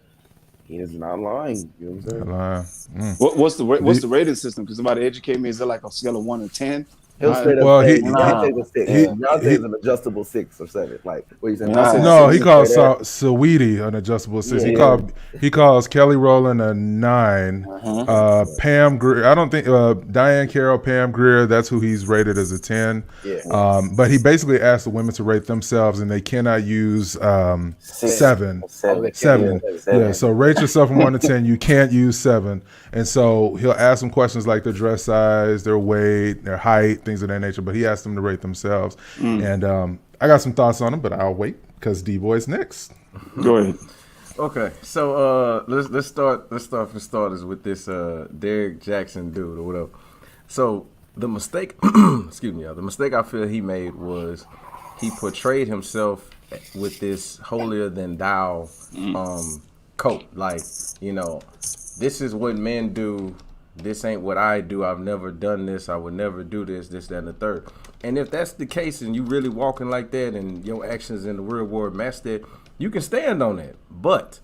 Speaker 6: he is not lying. You know what I'm saying?
Speaker 7: What's the rating system? Because somebody educate me. Is it like a scale of 1 to 10?
Speaker 6: He'll straight up say Beyonce's a 6. Beyonce's an adjustable 6 or 7. Like, what you saying?
Speaker 2: No, he calls Saweetie an adjustable 6. He calls Kelly Rowland a 9. Pam Grier, I don't think Diane Carroll, Pam Grier, that's who he's rated as a 10. Yeah. But he basically asked the women to rate themselves, and they cannot use 7. 7. Yeah. So rate yourself from 1 to 10. You can't use 7. And so he'll ask them questions like their dress size, their weight, their height, things of that nature, but he asked them to rate themselves. And I got some thoughts on them, but I'll wait because D-Boy's next.
Speaker 7: Go ahead.
Speaker 5: Okay, so let's start for starters with this Derrick Jaxn dude or whatever. So the mistake, excuse me, the mistake I feel he made was he portrayed himself with this holier than thou coat, like, this is what men do. This ain't what I do. I've never done this. I would never do this, that, and the third. And if that's the case and you really walking like that and your actions in the real world match that, you can stand on that. But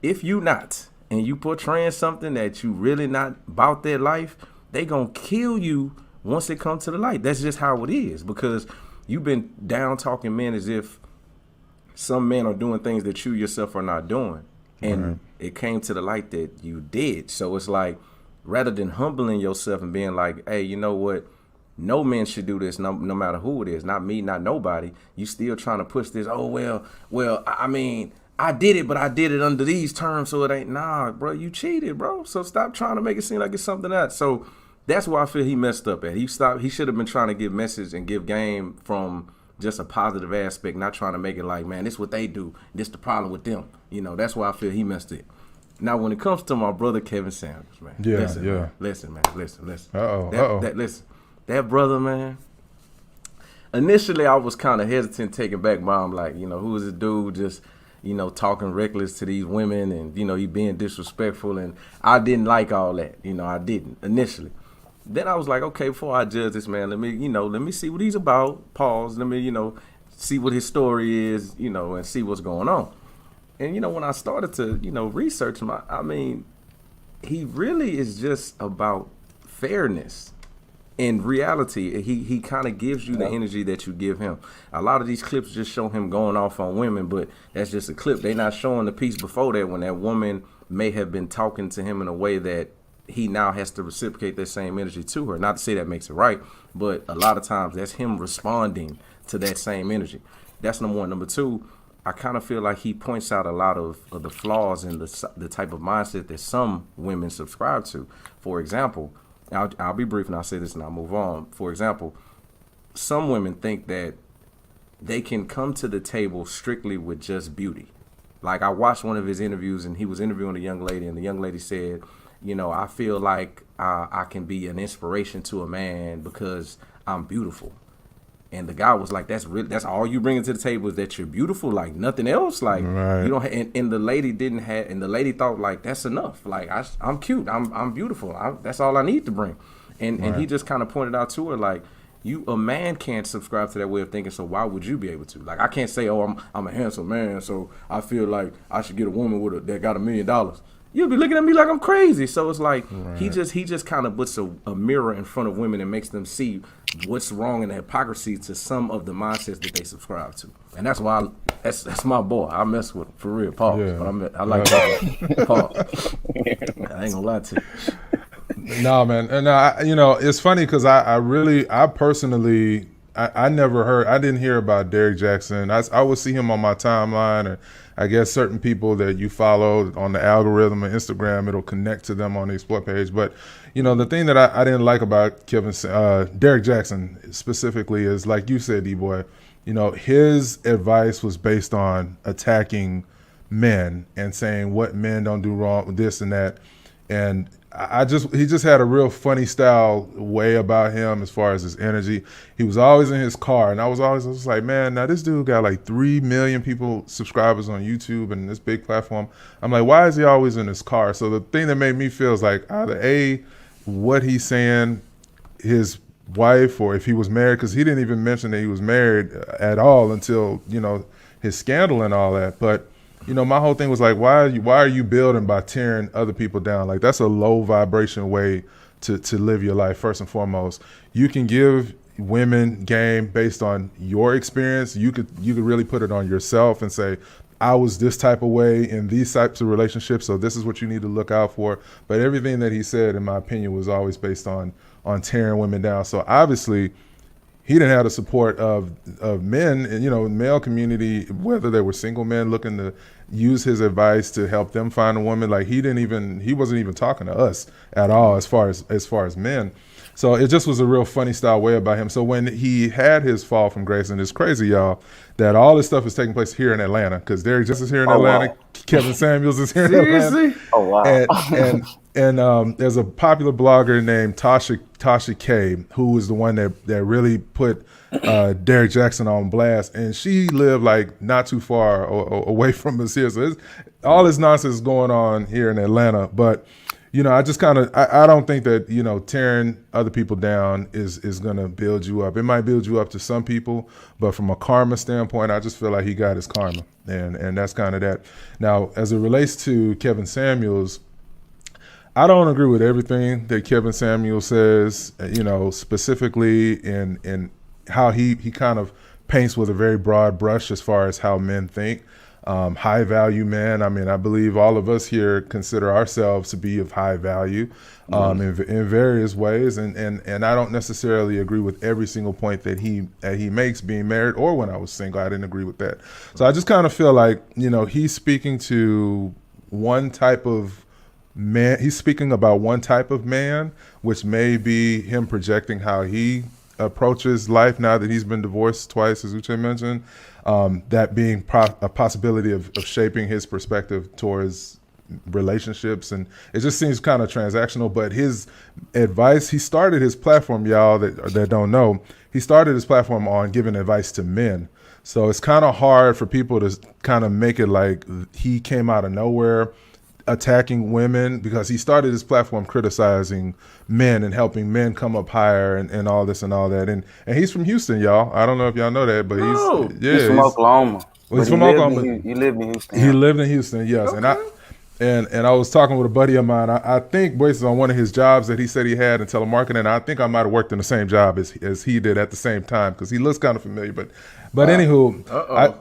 Speaker 5: if you not, and you portraying something that you really not about that life, they gonna kill you once it comes to the light. That's just how it is, because you've been down talking men as if some men are doing things that you yourself are not doing. And it came to the light that you did. So it's like, rather than humbling yourself and being like, hey, you know what? No man should do this, no matter who it is. Not me, not nobody. You still trying to push this, I mean, I did it, but I did it under these terms, so it ain't. Nah, bro, you cheated, bro. So stop trying to make it seem like it's something else. So that's where I feel he messed up at. He should have been trying to give message and give game from just a positive aspect, not trying to make it like, man, this what they do. This the problem with them. That's why I feel he messed it. Now, when it comes to my brother Kevin Samuels, man, listen. Listen, that brother, man. Initially, I was kind of hesitant, taken back by him, like, who is this dude just, talking reckless to these women, and he being disrespectful, and I didn't like all that. I didn't initially. Then I was like, okay, before I judge this man, let me see what he's about. Pause. Let me, see what his story is, and see what's going on. And, when I started to, research him, I mean, he really is just about fairness in reality, he kind of gives you the energy that you give him. A lot of these clips just show him going off on women, but that's just a clip. They're not showing the piece before that when that woman may have been talking to him in a way that he now has to reciprocate that same energy to her. Not to say that makes it right, but a lot of times that's him responding to that same energy. That's number one. Number two, I kind of feel like he points out a lot of the flaws in the type of mindset that some women subscribe to. For example, I'll be brief and I'll say this and I'll move on. For example, some women think that they can come to the table strictly with just beauty. Like, I watched one of his interviews and he was interviewing a young lady, and the young lady said, you know, I feel like I can be an inspiration to a man because I'm beautiful. And the guy was like, that's all you bring to the table is that you're beautiful, like nothing else. Like,
Speaker 2: right.
Speaker 5: You don't and the lady didn't have, and the lady thought like, that's enough. Like, I'm cute. I'm beautiful. that's all I need to bring. And he just kind of pointed out to her, like, a man can't subscribe to that way of thinking, so why would you be able to? Like, I can't say, oh, I'm a handsome man, so I feel like I should get a woman that got $1 million. You'll be looking at me like I'm crazy. So it's like, he just kind of puts a mirror in front of women and makes them see what's wrong in the hypocrisy to some of the mindsets that they subscribe to. And that's why that's my boy. I mess with him for real, Paul.
Speaker 2: Yeah.
Speaker 5: But I like that. Paul. I ain't gonna lie to you.
Speaker 2: No, man. And it's funny because I personally I didn't hear about Derrick Jaxn. I would see him on my timeline, or I guess certain people that you follow on the algorithm of Instagram, it'll connect to them on the Explore page. But, the thing that I didn't like about Derrick Jaxn specifically is, like you said, D-Boy, his advice was based on attacking men and saying what men don't do wrong, this and that. And he just had a real funny style way about him as far as his energy. He was always in his car, and I was like, man, now this dude got like 3 million subscribers on YouTube and this big platform. I'm like, why is he always in his car? So the thing that made me feel is like, either what he's saying, his wife, or if he was married, because he didn't even mention that he was married at all until his scandal and all that. But my whole thing was like, why are you building by tearing other people down? Like, that's a low vibration way to live your life. First and foremost, you can give women game based on your experience. You could really put it on yourself and say, I was this type of way in these types of relationships, so this is what you need to look out for. But everything that he said, in my opinion, was always based on tearing women down. So obviously, he didn't have the support of men, male community, whether they were single men looking to use his advice to help them find a woman. Like, he wasn't even talking to us at all as far as men. So it just was a real funny style way about him. So when he had his fall from grace, and it's crazy, y'all, that all this stuff is taking place here in Atlanta, because Derrick Jaxn is here in Atlanta, wow. Kevin Samuels is here in Atlanta.
Speaker 1: Oh wow!
Speaker 2: And there's a popular blogger named Tasha K, who was the one that really put Derrick Jaxn on blast, and she lived like not too far away from us here. So all this nonsense is going on here in Atlanta, but I just I don't think that tearing other people down is gonna build you up. It might build you up to some people, but from a karma standpoint, I just feel like he got his karma, and that's kind of that. Now, as it relates to Kevin Samuels, I don't agree with everything that Kevin Samuels says, specifically in how he kind of paints with a very broad brush as far as how men think. High value men. I mean, I believe all of us here consider ourselves to be of high value in various ways. And I don't necessarily agree with every single point that he makes, being married or when I was single. I didn't agree with that. So I just kind of feel like, he's speaking to one type of man. He's speaking about one type of man, which may be him projecting how he approaches life now that he's been divorced twice, as Uche mentioned. That being a possibility of shaping his perspective towards relationships, and it just seems kind of transactional. But his advice, he started his platform, y'all that don't know, he started his platform on giving advice to men. So it's kind of hard for people to kind of make it like he came out of nowhere attacking women, because he started his platform criticizing men and helping men come up higher and all this and all that. And he's from Houston, y'all. I don't know if y'all know that, but he's from
Speaker 1: Oklahoma.
Speaker 2: Well, he's from Oklahoma.
Speaker 1: He lived in Houston.
Speaker 2: He lived in Houston, yes.
Speaker 5: Okay.
Speaker 2: And And I was talking with a buddy of mine. I think based on one of his jobs that he said he had in telemarketing, I think I might have worked in the same job as he did at the same time because he looks kind of familiar. But anywho,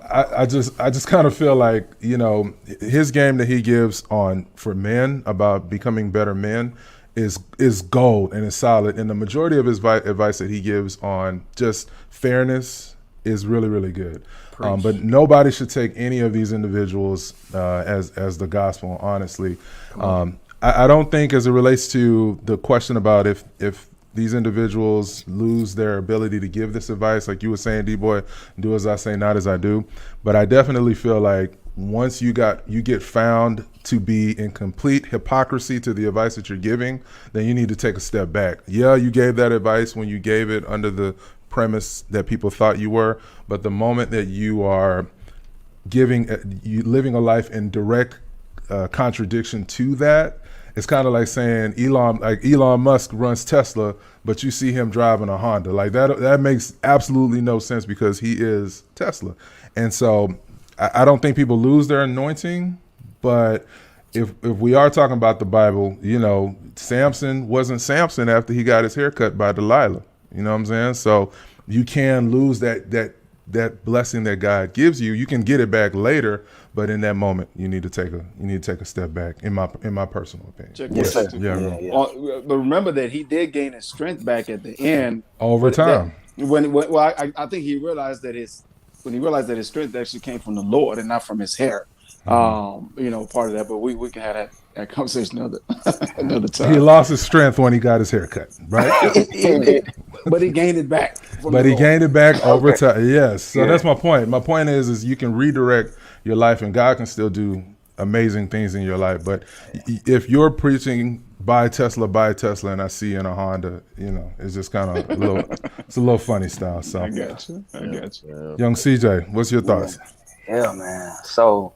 Speaker 2: I just kind of feel like, you know, his game that he gives on for men about becoming better men is gold and is solid. And the majority of his advice that he gives on just fairness is really, really good. But nobody should take any of these individuals as the gospel, honestly. I don't think as it relates to the question about if these individuals lose their ability to give this advice, like you were saying, D-Boy, do as I say, not as I do. But I definitely feel like once you get found to be in complete hypocrisy to the advice that you're giving, then you need to take a step back. Yeah, you gave that advice when you gave it under the premise that people thought you were, but the moment that you are living a life in direct contradiction to that, it's kind of like saying Elon Musk runs Tesla, but you see him driving a Honda. Like that makes absolutely no sense because he is Tesla. And so I don't think people lose their anointing, but if we are talking about the Bible, you know, Samson wasn't Samson after he got his hair cut by Delilah. You know what I'm saying? So you can lose that blessing that God gives you. You can get it back later, but in that moment, you need to take a step back. In my personal opinion.
Speaker 7: Yes, sir. But remember that he did gain his strength back at the end
Speaker 2: over time.
Speaker 7: I think he realized that his strength actually came from the Lord and not from his hair. You know, part of that. But we can have that conversation another time.
Speaker 2: He lost his strength when he got his hair cut, right?
Speaker 7: But he gained it back.
Speaker 2: Gained it back over time. Yes. So that's my point. My point is you can redirect your life, and God can still do amazing things in your life. But if you're preaching buy Tesla, and I see you in a Honda, you know, it's just kind of it's a little funny style. So
Speaker 7: I got you.
Speaker 2: Young CJ, what's your thoughts?
Speaker 1: Yeah, man. So,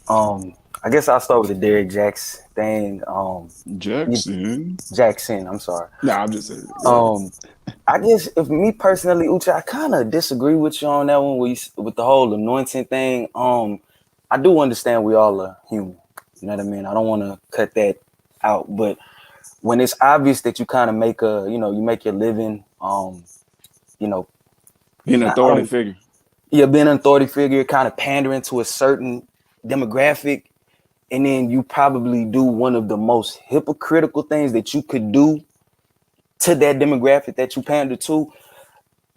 Speaker 1: I guess I'll start with the Derrick Jaxn thing. Jaxn. I'm sorry.
Speaker 7: No, I'm just saying.
Speaker 1: I guess if me personally, Uche, I kind of disagree with you on that one with the whole anointing thing. I do understand we all are human. You know what I mean? I don't want to cut that out, but when it's obvious that you kind of make you make your living, you know,
Speaker 7: being an authority figure.
Speaker 1: Yeah, being an authority figure, kind of pandering to a certain demographic, and then you probably do one of the most hypocritical things that you could do to that demographic that you pander to.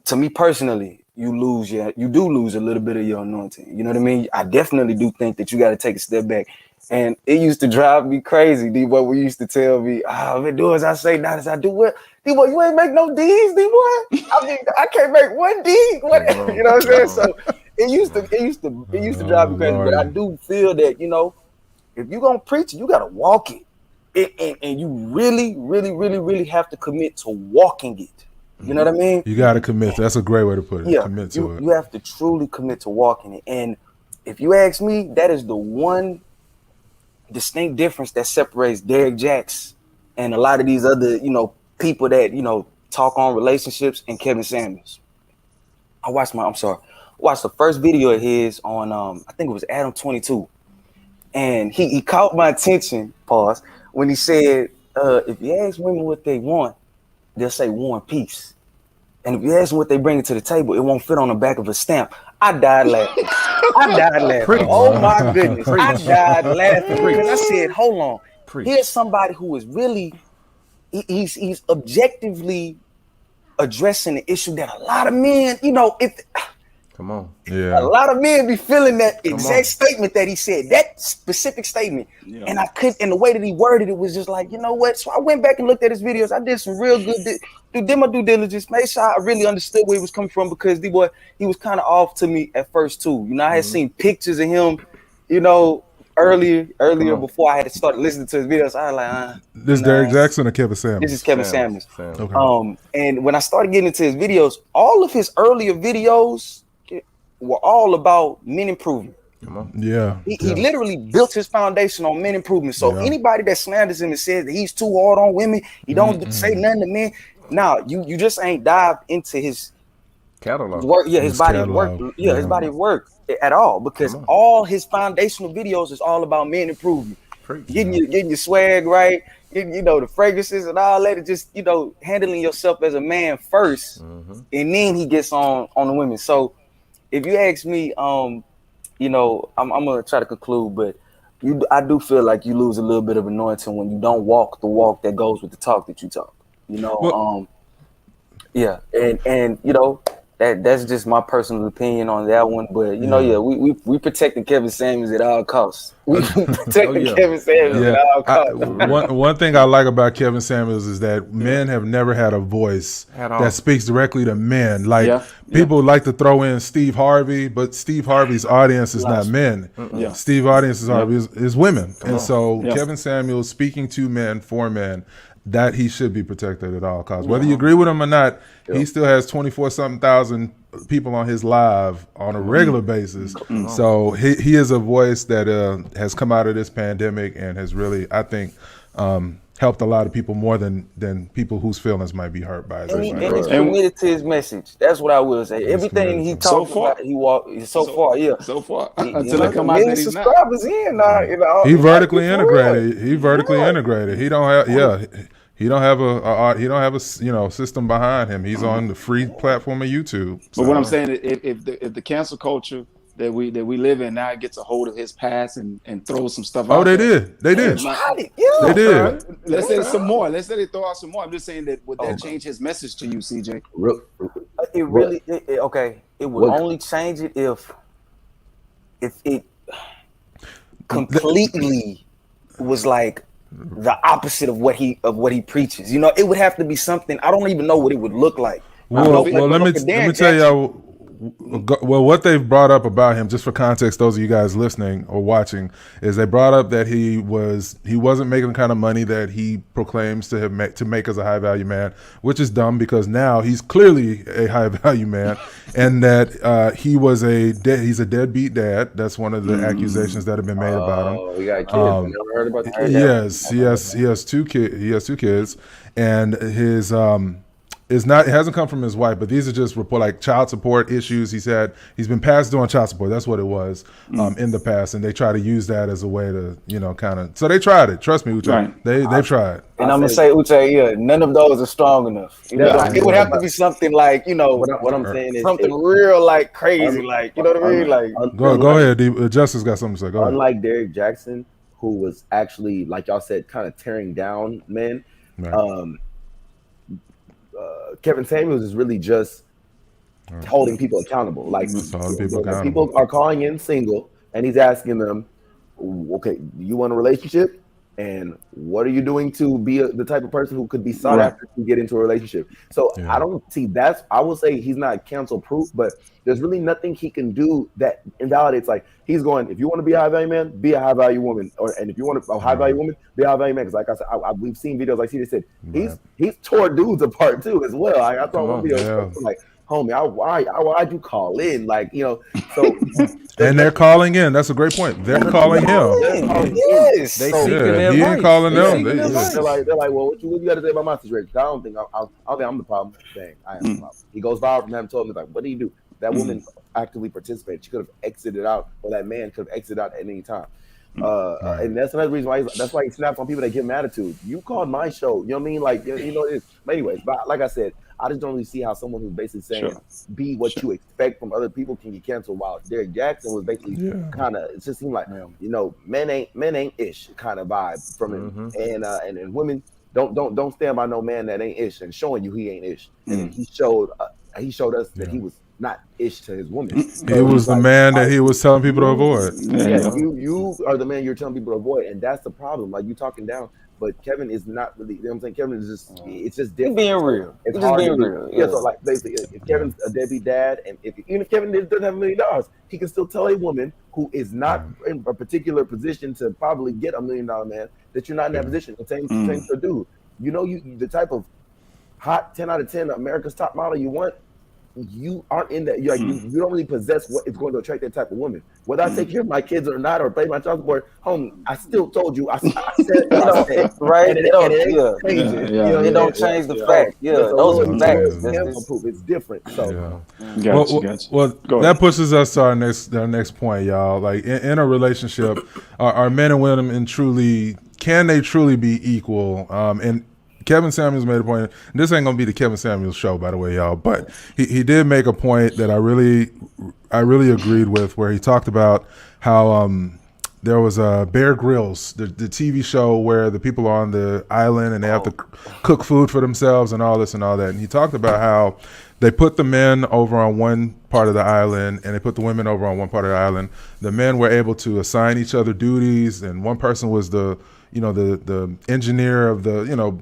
Speaker 1: To me personally, you do lose a little bit of your anointing. You know what I mean? I definitely do think that you got to take a step back. And it used to drive me crazy, D-Boy. We used to tell me, do as I say, not as I do. Well, D-Boy, you ain't make no D's, D-Boy. I mean, I can't make one D. What? You know what I'm saying? So it used to drive me crazy.
Speaker 2: Lord.
Speaker 1: But I do feel that, you know, if you're gonna preach it, you gotta walk it. And you really, really, really, really have to commit to walking it. You know what I mean?
Speaker 2: You got to commit. That's a great way to put it.
Speaker 1: Yeah,
Speaker 2: commit to it.
Speaker 1: You have to truly commit to walking it. And if you ask me, that is the one distinct difference that separates Derrick Jaxn and a lot of these other, you know, people that, you know, talk on relationships and Kevin Samuels. I watched the first video of his on I think it was Adam 22. And he caught my attention, pause, when he said, if you ask women what they want, they'll say War and Peace. And if you ask them what they bring to the table, it won't fit on the back of a stamp. I died laughing. Oh my goodness. I died laughing because I said, hold on. Here's somebody who is really, he's objectively addressing the issue that a lot of men, you know,
Speaker 5: Come on.
Speaker 2: Yeah.
Speaker 1: A lot of men be feeling that exact statement that he said, that specific statement. Yeah. And the way that he worded it was just like, you know what? So I went back and looked at his videos. I did some real good, did my due diligence, made sure I really understood where he was coming from because D-Boy, he was kind of off to me at first too. You know, I had seen pictures of him, you know, earlier before I had started listening to his videos. I was like,
Speaker 2: This is Derrick Jaxn or Kevin Samuels?
Speaker 1: This is Kevin Samuels.
Speaker 2: Okay.
Speaker 1: And when I started getting into his videos, all of his earlier videos were all about men improvement.
Speaker 2: Yeah.
Speaker 1: He literally built his foundation on men improvement. So anybody that slanders him and says that he's too hard on women, he don't say nothing to men. Now you just ain't dived into his
Speaker 5: catalog
Speaker 1: work, his body of work, his body of work at all, because all his foundational videos is all about men improvement. getting your swag right, getting, the fragrances and all that, and just, handling yourself as a man first, and then he gets on the women. So if you ask me, I'm gonna try to conclude, but I do feel like you lose a little bit of anointing when you don't walk the walk that goes with the talk that you talk. Yeah, and that's just my personal opinion on that one. But we protecting Kevin Samuels at all costs. We protecting Kevin Samuels at all costs.
Speaker 2: One thing I like about Kevin Samuels is that men have never had a voice that speaks directly to men. Like people like to throw in Steve Harvey, but Steve Harvey's audience is not men. Steve audience's audience is women, and so Kevin Samuels speaking to men for men. That he should be protected at all costs. Whether you agree with him or not, he still has 24-something thousand people on his live on a regular basis. So he is a voice that has come out of this pandemic and has really, I think, helped a lot of people more than people whose feelings might be hurt by it.
Speaker 1: And he's committed to his message. That's what I will say. Everything he talked about, he walked so far. Until it come out that he's not.
Speaker 2: He vertically integrated. He vertically integrated. He don't have He don't have a system behind him. He's on the free platform of YouTube.
Speaker 7: So. But what I'm saying, if the cancel culture that we live in now gets a hold of his past and throws some stuff out.
Speaker 2: They did. They did.
Speaker 7: Let's say some more. Let's say they throw out some more. I'm just saying that would that change his message to you, CJ?
Speaker 1: It would only change it if it completely was like the opposite of what he preaches. It would have to be something. I don't even know what it would look like.
Speaker 2: Let me tell y'all. Well, what they've brought up about him, just for context, those of you guys listening or watching, is they brought up that he wasn't making the kind of money that he proclaims to make as a high value man, which is dumb because now he's clearly a high value man, and that he's a deadbeat dad. That's one of the accusations that have been made about him.
Speaker 6: We got kids. Never heard about that.
Speaker 2: Yes, he has two kids, and his it hasn't come from his wife, but these are just like child support issues he's been passed on child support. That's what it was in the past, and they try to use that as a way to kind of. So they tried it. Trust me, Uche. Right. They tried.
Speaker 1: And I'm gonna say, Uche, none of those are strong enough. It would have to be something like
Speaker 6: what I'm saying is
Speaker 1: something real like crazy, like what I mean, like.
Speaker 2: Go ahead. Justice got something to say. Go ahead.
Speaker 6: Unlike Derrick Jaxn, who was actually, like y'all said, kind of tearing down men. Right. Kevin Samuels is really just holding people accountable. Like people are calling in single, and he's asking them, "Okay, do you want a relationship? And what are you doing to be the type of person who could be sought after to get into a relationship?" So I don't see that. I will say he's not cancel proof, but there's really nothing he can do that invalidates. Like he's going, if you want to be a high value man, be a high value woman, and if you want a high value woman, be a high value man. Because like I said, we've seen videos like CJ said, he's tore dudes apart too as well. I thought one video like, homie, why'd you call in? Like, so.
Speaker 2: And they're calling in. That's a great point. They're calling him.
Speaker 1: Yes.
Speaker 2: He ain't calling them.
Speaker 6: They're like, well, what you got to say about my situation? I don't think I'm the problem. Dang, I am the problem. He goes viral from having told me, like, what do you do? That woman actively participated. She could have exited out, or that man could have exited out at any time. And that's another reason why that's why he snaps on people that give him attitude. You called my show. You know what I mean? Like, it is. But anyways, like I said, I just don't really see how someone who's basically saying be what you expect from other people can get canceled. While Derrick Jaxn was basically kind of, it just seemed like men ain't ish kind of vibe from him, and women don't stand by no man that ain't ish and showing you he ain't ish. And he showed us that he was not ish to his woman.
Speaker 2: He was the man that he was telling people to avoid.
Speaker 6: Yeah, you are the man you're telling people to avoid, and that's the problem. Like you talking down. But Kevin is not really, you know what I'm saying? Kevin is just, it's just different.
Speaker 1: He's being real.
Speaker 6: It's just being real. Yeah, so like basically, if Kevin's a deadbeat dad, and even if Kevin doesn't have $1 million, he can still tell a woman who is not in a particular position to probably get $1 million man that you're not in that position. The same for a dude. You the type of hot 10 out of 10 America's top model you want. you aren't in that. You don't really possess what is going to attract that type of woman. Whether I take care of my kids or not, or pay my child support, homie, I still told you. I said what I said,
Speaker 1: right?
Speaker 6: and
Speaker 1: It
Speaker 6: it
Speaker 1: don't,
Speaker 6: ain't changing.
Speaker 1: it don't change the fact.
Speaker 6: So
Speaker 1: Those
Speaker 6: Lord,
Speaker 1: are
Speaker 6: you
Speaker 1: facts.
Speaker 6: can't proof it's different. So
Speaker 2: Well, that pushes us to our next point, y'all. Like in a relationship, are men and women can they truly be equal? And Kevin Samuels made a point. And this ain't gonna be the Kevin Samuels show, by the way, y'all. But he did make a point that I really agreed with, where he talked about how there was Bear Grylls, the TV show where the people are on the island and they have to cook food for themselves and all this and all that. And he talked about how they put the men over on one part of the island and they put the women over on one part of the island. The men were able to assign each other duties, and one person was the engineer of the,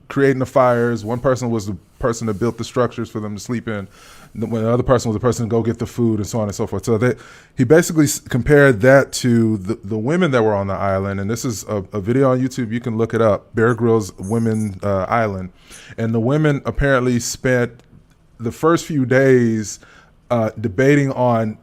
Speaker 2: creating the fires. One person was the person that built the structures for them to sleep in. When the other person was the person to go get the food, and so on and so forth. So he basically compared that to the women that were on the island. And this is a video on YouTube. You can look it up, Bear Grylls Women Island. And the women apparently spent the first few days debating on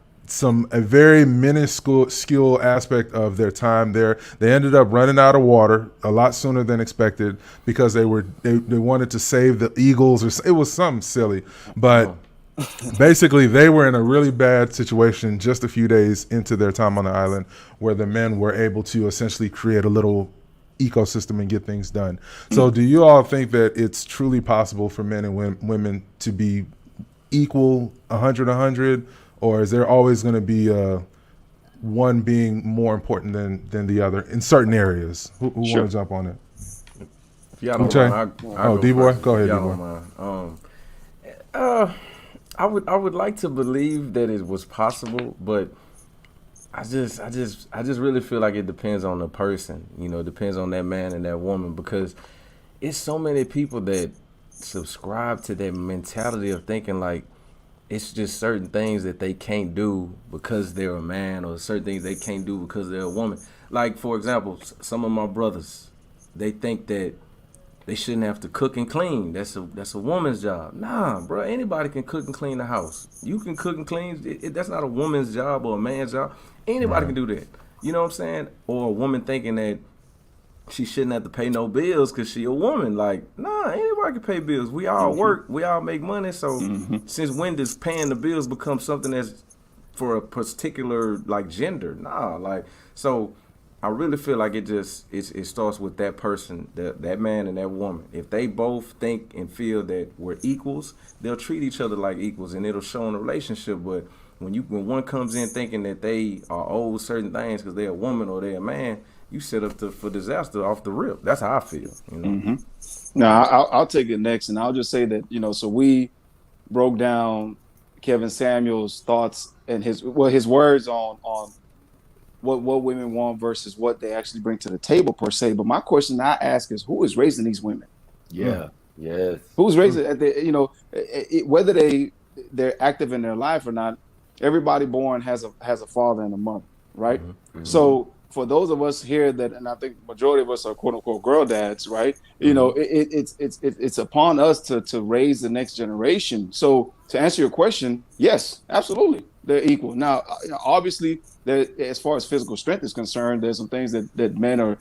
Speaker 2: a very minuscule aspect of their time there. They ended up running out of water a lot sooner than expected because they wanted to save the eagles, or it was something silly. But basically, they were in a really bad situation just a few days into their time on the island, where the men were able to essentially create a little ecosystem and get things done. So do you all think that it's truly possible for men and women to be equal, 100, or is there always going to be one being more important than the other in certain areas? Who want to jump on it?
Speaker 5: If y'all don't mind,
Speaker 2: D-Boy? Go ahead, D-Boy.
Speaker 5: I would like to believe that it was possible, but I just really feel like it depends on the person. It depends on that man and that woman, because it's so many people that subscribe to that mentality of thinking like it's just certain things that they can't do because they're a man, or certain things they can't do because they're a woman. Like, for example, some of my brothers, they think that they shouldn't have to cook and clean. That's a woman's job. Nah, bro. Anybody can cook and clean the house. You can cook and clean. That's not a woman's job or a man's job. Anybody can do that. You know what I'm saying? Or a woman thinking that she shouldn't have to pay no bills because she a woman. Like, nah, anybody can pay bills. We all work. We all make money. So since when does paying the bills become something that's for a particular, like, gender? Nah, like, so I really feel like it starts with that person, that man and that woman. If they both think and feel that we're equals, they'll treat each other like equals, and it'll show in a relationship. But when one comes in thinking that they are owed certain things because they're a woman or they're a man, you set up for disaster off the rip. That's how I feel.
Speaker 7: Now I'll take it next, and I'll just say that so we broke down Kevin Samuels' thoughts and his words on what women want versus what they actually bring to the table per se. But my question I ask is, who is raising these women?
Speaker 6: Yes.
Speaker 7: Who's raising whether they're active in their life or not? Everybody born has a father and a mother, right? So for those of us here and I think majority of us are quote unquote girl dads, right? It's upon us to raise the next generation. So to answer your question, yes, absolutely, they're equal. Now, obviously, as far as physical strength is concerned, there's some things that men are,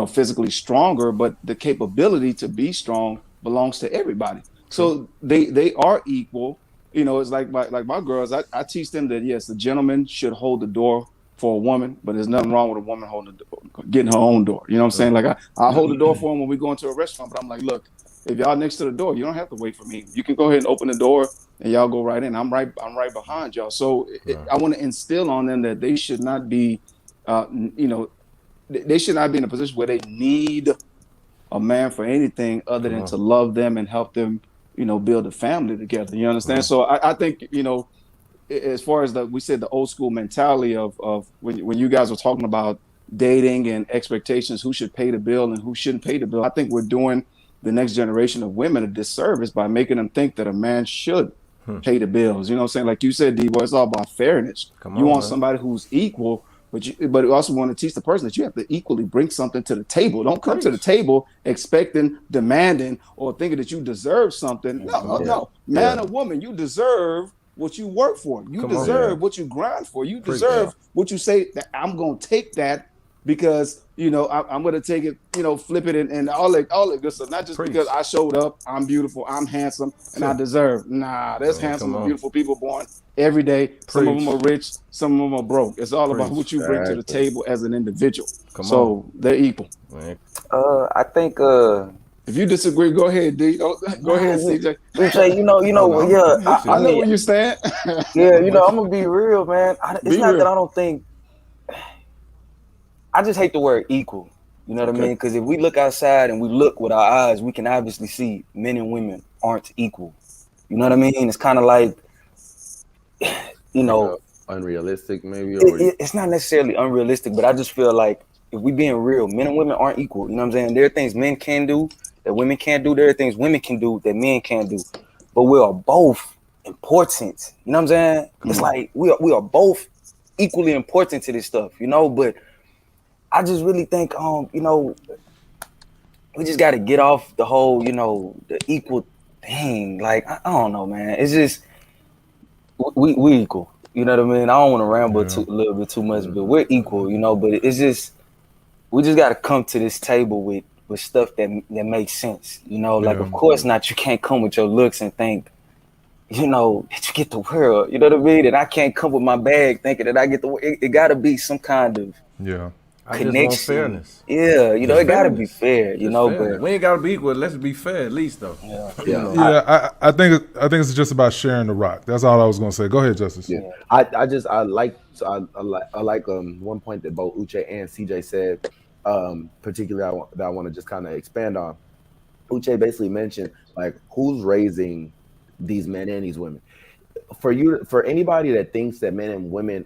Speaker 7: physically stronger, but the capability to be strong belongs to everybody. So they are equal. It's like my girls. I teach them that yes, the gentleman should hold the door for a woman, but there's nothing wrong with a woman holding the door, getting her own door. You know what I'm saying? Like I hold the door for them when we go into a restaurant, but I'm like, look, if y'all next to the door, you don't have to wait for me. You can go ahead and open the door and y'all go right in. I'm right behind y'all. So I want to instill on them that they should not be, they should not be in a position where they need a man for anything other than to love them and help them, build a family together. You understand? So I think, as far as we said, the old school mentality of when you guys were talking about dating and expectations, who should pay the bill and who shouldn't pay the bill, I think we're doing the next generation of women a disservice by making them think that a man should pay the bills. You know what I'm saying? Like you said, D-Boy, it's all about fairness. You want somebody who's equal, but you also want to teach the person that you have to equally bring something to the table. Don't come to the table expecting, demanding, or thinking that you deserve something. No. Man or woman, you deserve what you work for. You deserve what you grind for. You deserve what you say that I'm going to take that because, I'm going to take it, flip it and all that good stuff. Not just because I showed up, I'm beautiful, I'm handsome, and I deserve. Nah, there's handsome and beautiful people born every day. Some of them are rich, some of them are broke. It's all about what you bring to the table as an individual. They're equal.
Speaker 1: I think
Speaker 7: if you disagree, go ahead, D. Go ahead, CJ.
Speaker 1: Uche,
Speaker 7: I know where you stand.
Speaker 1: I'm gonna be real, man. It's not that I don't think. I just hate the word equal. You know what I mean? Because if we look outside and we look with our eyes, we can obviously see men and women aren't equal. You know what I mean? It's kind of like,
Speaker 6: unrealistic, maybe.
Speaker 1: It's not necessarily unrealistic, but I just feel like if we being real, men and women aren't equal. You know what I'm saying? There are things men can do that women can't do. There are things women can do that men can't do. But we are both important. You know what I'm saying? It's like we are both equally important to this stuff, but I just really think, we just got to get off the whole, the equal thing. Like, I don't know, man. It's just, we equal. You know what I mean? I don't want to ramble a little bit too much, but we're equal, but it's just, we just got to come to this table with stuff that makes sense. Like, of course not, you can't come with your looks and think, that you get the world. You know what I mean? And I can't come with my bag thinking that I get the world. It got to be some kind of connection.
Speaker 5: Just want fairness.
Speaker 1: Yeah, it gotta be fair, but
Speaker 5: we ain't gotta be equal. Let's be fair at least, though.
Speaker 2: I think it's just about sharing the rock. That's all I was gonna say. Go ahead, Justice.
Speaker 6: Yeah, I like one point that both Uche and CJ said, particularly that I want to just kind of expand on. Uche basically mentioned like who's raising these men and these women. For anybody that thinks that men and women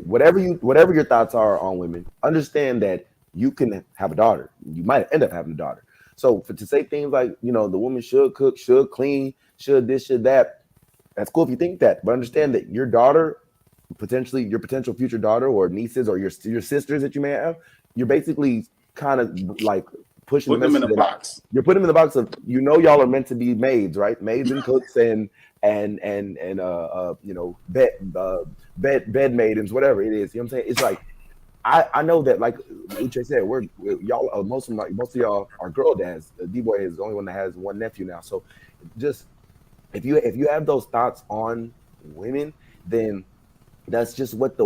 Speaker 6: whatever your thoughts are on women, understand that you can have a daughter. You might end up having a daughter. So to say things like, the woman should cook, should clean, should this, should that, that's cool if you think that. But understand that your daughter, potentially your potential future daughter or nieces or your sisters that you may have, you're basically kind of like pushing
Speaker 7: them in the box.
Speaker 6: You're putting them in the box of, y'all are meant to be maids, right? Maids and cooks and bed maidens, whatever it is. You know what I'm saying? It's like I know that, like Uche said, y'all most of y'all are girl dads. D-Boy is the only one that has one nephew now. So just if you have those thoughts on women, then that's just what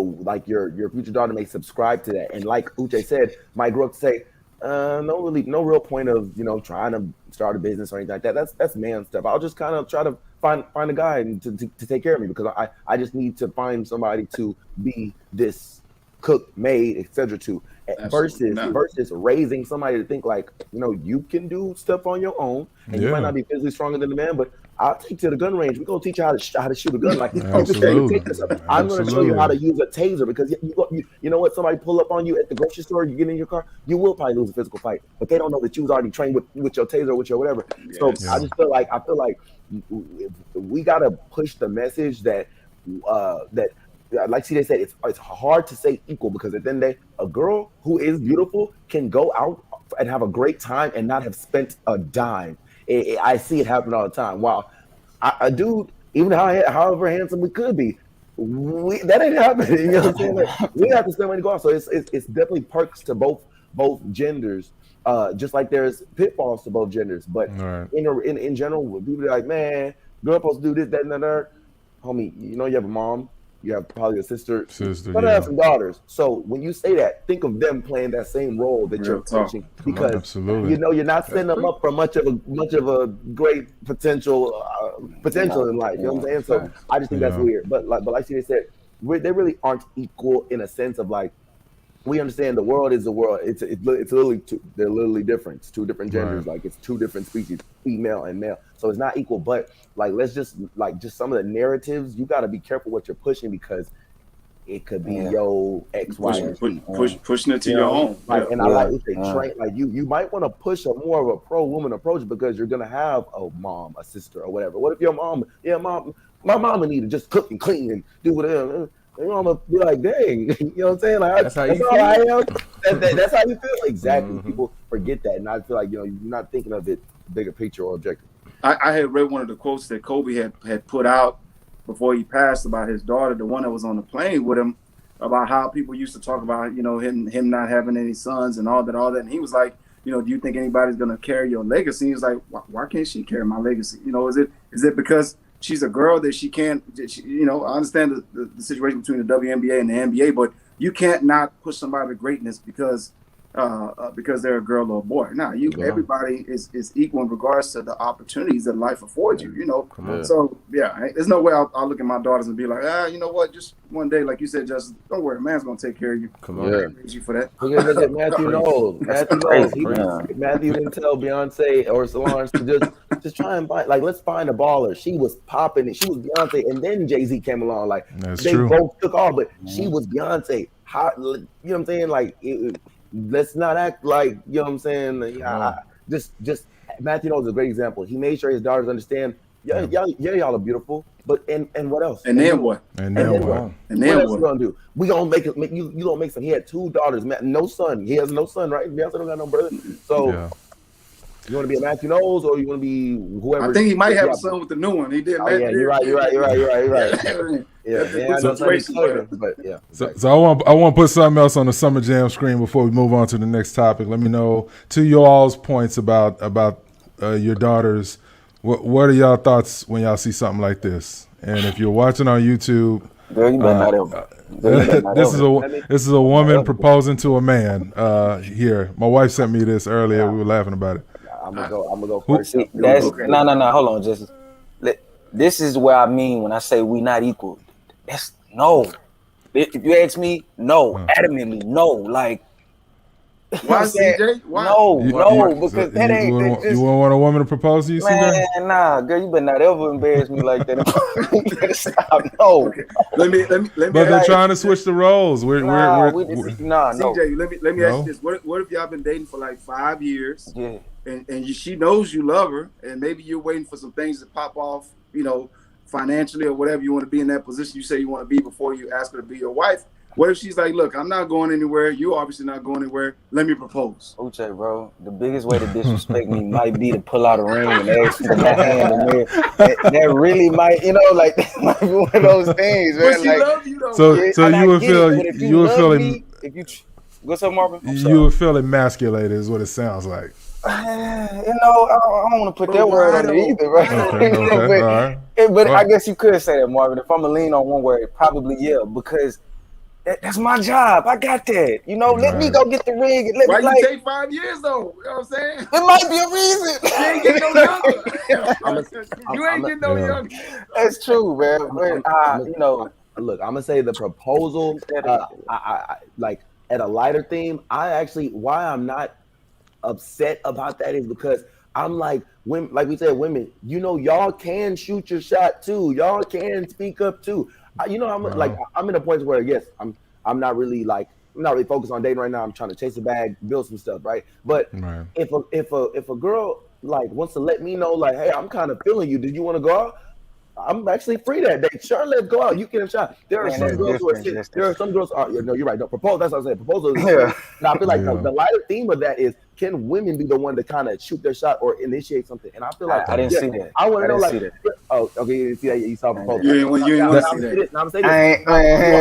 Speaker 6: your future daughter may subscribe to that. And like Uche said, might grow up to say, no real point of trying to start a business or anything like that. That's man stuff. I'll just kind of try to find a guy to take care of me because I just need to find somebody to be this cook, maid, etc. to versus raising somebody to think like you can do stuff on your own and you might not be physically stronger than the man, but I'll take you to the gun range. We're gonna teach you how to shoot a gun. Like I'm gonna show you how to use a taser because you know what? Somebody pull up on you at the grocery store, you get in your car, you will probably lose a physical fight, but they don't know that you was already trained with your taser, with your whatever. So I just feel like we gotta push the message that like CJ said, it's hard to say equal because at the end of the day, a girl who is beautiful can go out and have a great time and not have spent a dime. I see it happen all the time. Wow, a dude, even however handsome we could be, that ain't happening. You know what I'm saying? Like, we have to spend money to go out. So it's definitely perks to both genders. Just like there's pitfalls to both genders. But in general, people are like, man, girl supposed to do this, that, and that. Homie, you have a mom. You have probably a sister. But I have some daughters. So when you say that, think of them playing that same role that you're teaching, because you're not setting them up for much of a great potential in life. You know what I'm saying? So I just think that's weird. But like they said, they really aren't equal in a sense of like, we understand the world is the world. It's literally they're literally different. It's two different genders. Like it's two different species, female and male. So it's not equal. But like let's just some of the narratives. You got to be careful what you're pushing because it could be yo X, Y, and Z.
Speaker 7: Pushing it to your own.
Speaker 6: And I like if they train. Like you might want to push a more of a pro woman approach because you're gonna have a mom, a sister, or whatever. What if your mom? Yeah, my mama need to just cook and clean and do whatever. I'm gonna be like, dang, you know what I'm saying? Like,
Speaker 5: That's how
Speaker 6: that's
Speaker 5: you
Speaker 6: all I
Speaker 5: feel?
Speaker 6: am. That's how you feel. Exactly. People forget that, and I feel like you're not thinking of it bigger picture or objective.
Speaker 7: I had read one of the quotes that Kobe had put out before he passed about his daughter, the one that was on the plane with him, about how people used to talk about, him not having any sons and all that. And he was like, do you think anybody's gonna carry your legacy? He was like, why can't she carry my legacy? Is it because she's a girl that she can't? I understand the situation between the WNBA and the NBA, but you can't not push somebody to greatness because they're a girl or a boy. Now, everybody is equal in regards to the opportunities that life affords you. So there's no way I'll look at my daughters and be like, you know what? Just one day, like you said, just don't worry, man's gonna take care of you.
Speaker 5: Come on,
Speaker 7: raise you for that.
Speaker 6: Look at Matthew Knowles. Matthew didn't tell Beyonce or Solange to just try and find, like, let's find a baller. She was popping it. She was Beyonce, and then Jay-Z came along. Like, they both took off, but she was Beyonce. How, you know what I'm saying? Like, let's not act like, you know what I'm saying? Just Matthew Knowles is a great example. He made sure his daughters understand, y'all are beautiful, but and what else?
Speaker 7: And then what?
Speaker 6: And then what? And then what else you gonna do? We gonna make you gonna make some. He had 2 daughters, no son. He has no son, right? Beyonce don't got no brother. So you want to be a Matthew Knowles, or you want to be whoever?
Speaker 7: I think he might have a son with the new one. He did.
Speaker 6: Oh, yeah, you're right.
Speaker 2: So I want to put something else on the Summer Jam screen before we move on to the next topic. Let me know, to y'all's points about your daughters. What are y'all thoughts when y'all see something like this? And if you're watching on YouTube,
Speaker 1: girl, you better not
Speaker 2: this is a woman proposing to a man. Here, my wife sent me this earlier. We were laughing about it.
Speaker 6: I'm gonna go first.
Speaker 1: No. Hold on, just this is what I mean when I say we not equal. That's no. If you ask me, no, adamantly, no. Like,
Speaker 7: why, CJ? Why?
Speaker 1: No, because that ain't.
Speaker 2: You wouldn't want a woman to propose to you, CJ?
Speaker 1: Man, nah, girl, you better not ever embarrass me like that. Stop, no.
Speaker 7: Let me.
Speaker 2: But they're trying to switch the roles.
Speaker 1: No.
Speaker 7: CJ, let me ask you this: What if y'all been dating for like 5 years?
Speaker 1: Yeah.
Speaker 7: And she knows you love her, and maybe you're waiting for some things to pop off, financially or whatever you want to be in that position you say you want to be before you ask her to be your wife. What if she's like, look, I'm not going anywhere. You're obviously not going anywhere. Let me propose.
Speaker 1: Uche, bro, the biggest way to disrespect me might be to pull out a ring and ask for my hand in there. That really might, that might be one of those things, man.
Speaker 7: But she loves you, though.
Speaker 2: So you would feel,
Speaker 1: what's up, Marvin?
Speaker 2: You would feel emasculated is what it sounds like.
Speaker 1: I don't want to put that word on it either, right?
Speaker 2: Okay,
Speaker 1: but I guess you could say that, Marvin. If I'm gonna lean on one word, probably because that's my job. I got that. Let me go get the ring. And
Speaker 7: Why you take 5 years though? You know what I'm saying?
Speaker 1: It might be a reason.
Speaker 7: You ain't getting no younger. You ain't getting no younger.
Speaker 1: That's true, man.
Speaker 6: Look, I'm gonna say the proposal. I like at a lighter theme. Why I'm not upset about that is because I'm like, like we said, women, y'all can shoot your shot too. Y'all can speak up too. I'm in a point where yes, I'm not really focused on dating right now. I'm trying to chase a bag, build some stuff, right? But if a girl like wants to let me know, like, hey, I'm kind of feeling you. Did you want to go out? I'm actually free that day. Sure, let's go out. You can shot. There are some girls who are sick. There are some girls. No, you're right. Don't propose. That's what I'm saying. Proposal. And I feel like the lighter theme of that is, can women be the one to kind of shoot their shot or initiate something? And I feel like
Speaker 1: I didn't see that.
Speaker 6: I want to know, like, oh, okay, you didn't see that. You saw proposal.
Speaker 7: You ain't want to see
Speaker 1: that.